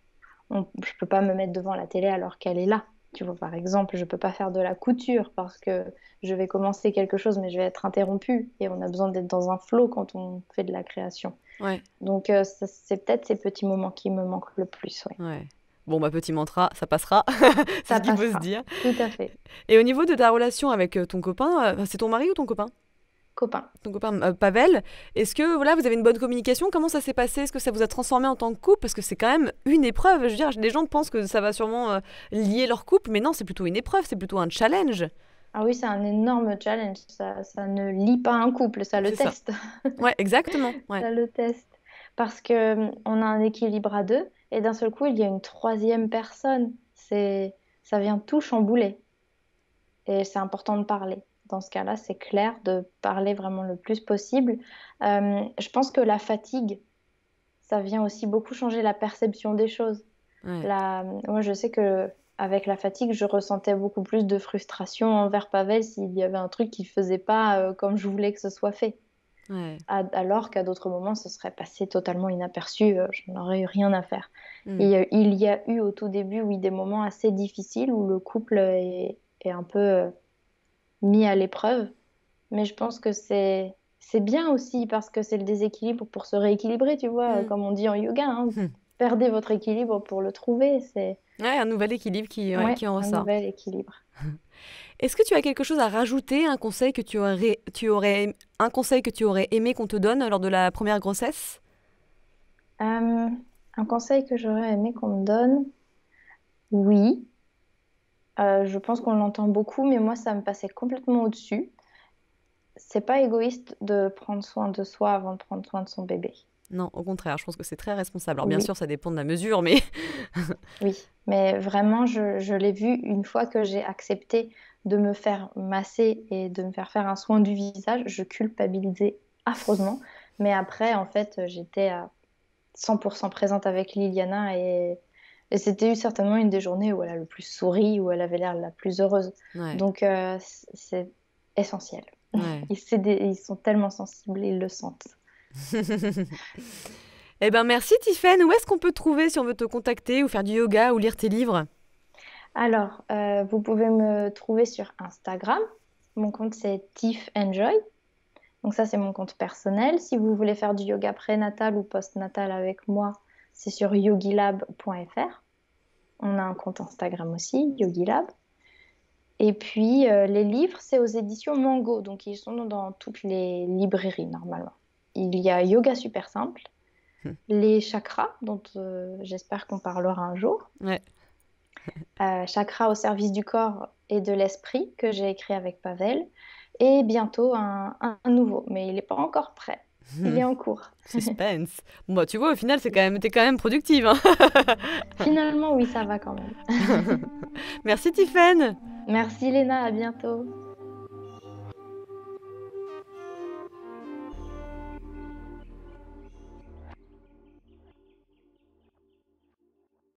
Je peux pas me mettre devant la télé alors qu'elle est là. Tu vois, par exemple, je peux pas faire de la couture parce que je vais commencer quelque chose, mais je vais être interrompue. Et on a besoin d'être dans un flow quand on fait de la création.
ouais,
Donc, c'est peut-être ces petits moments qui me manquent le plus, ouais.
ouais. Bon, bah petit mantra, ça passera. C'est ce
Ça
qu'il faut se
passera.
dire.
Tout à fait.
Et au niveau de ta relation avec ton copain, c'est ton mari ou ton copain?
Copain.
Ton copain Pavel, est-ce que voilà, vous avez une bonne communication? Comment ça s'est passé? Est-ce que ça vous a transformé en tant que couple? Parce que c'est quand même une épreuve. Je veux dire, les gens pensent que ça va sûrement lier leur couple, mais non, c'est plutôt une épreuve, c'est plutôt un challenge.
Ah oui, c'est un énorme challenge. Ça ne lie pas un couple, ça le
C'est ça.
teste.
Ouais, exactement. Ouais.
Ça le teste. Parce que on a un équilibre à deux et d'un seul coup, il y a une troisième personne. Ça vient tout chambouler. Et c'est important de parler. Dans ce cas-là, c'est clair de parler vraiment le plus possible. Je pense que la fatigue, ça vient aussi beaucoup changer la perception des choses.
Ouais.
Moi, je sais que avec la fatigue, je ressentais beaucoup plus de frustration envers Pavel s'il y avait un truc qui faisait pas comme je voulais que ce soit fait.
Ouais.
Alors qu'à d'autres moments, ce serait passé totalement inaperçu, je n'aurais eu rien à faire.
Hmm.
Et il y a eu au tout début, oui, des moments assez difficiles où le couple est un peu mis à l'épreuve. Mais je pense que c'est bien aussi parce que c'est le déséquilibre pour se rééquilibrer, tu vois,
Hmm.
comme on dit en yoga, hein.
Hmm.
Perdez votre équilibre pour le trouver. C'est
Ouais, un nouvel équilibre ouais,
ouais,
qui en
un
ressort.
nouvel équilibre.
Est-ce que tu as quelque chose à rajouter, un conseil que tu aurais aimé qu'on te donne lors de la première grossesse?
Euh, un conseil que j'aurais aimé qu'on me donne, oui. Je pense qu'on l'entend beaucoup, mais moi, ça me passait complètement au-dessus. C'est pas égoïste de prendre soin de soi avant de prendre soin de son bébé.
Non, au contraire, je pense que c'est très responsable. Alors bien
Oui,
sûr, ça dépend de la mesure, mais
oui. Mais vraiment, je l'ai vu une fois que j'ai accepté de me faire masser et de me faire un soin du visage, je culpabilisais affreusement. Mais après, en fait, j'étais à 100% présente avec Liliana et c'était certainement une des journées où elle a le plus souri, où elle avait l'air la plus heureuse.
ouais,
Donc, c'est essentiel.
ouais.
Ils sont tellement sensibles, ils le sentent.
Eh ben merci Tiffaine. Où est-ce qu'on peut te trouver si on veut te contacter ou faire du yoga ou lire tes livres?
Alors, vous pouvez me trouver sur Instagram. Mon compte, c'est Tiff Enjoy. Donc ça, c'est mon compte personnel. Si vous voulez faire du yoga prénatal ou postnatal avec moi, c'est sur yogilab.fr. On a un compte Instagram aussi, Yogilab. Et puis, les livres, c'est aux éditions Mango. Donc, ils sont dans toutes les librairies, normalement. Il y a Yoga super simple, les chakras, dont j'espère qu'on parlera un jour.
Ouais,
Chakras au service du corps et de l'esprit, que j'ai écrit avec Pavel. et bientôt un nouveau, mais il n'est pas encore prêt. Il est en cours.
Suspense. Bon, bah, tu vois, au final, t'es quand même productive, hein.
Finalement, oui, ça va quand même.
Merci Tiffaine.
Merci Léna, à bientôt.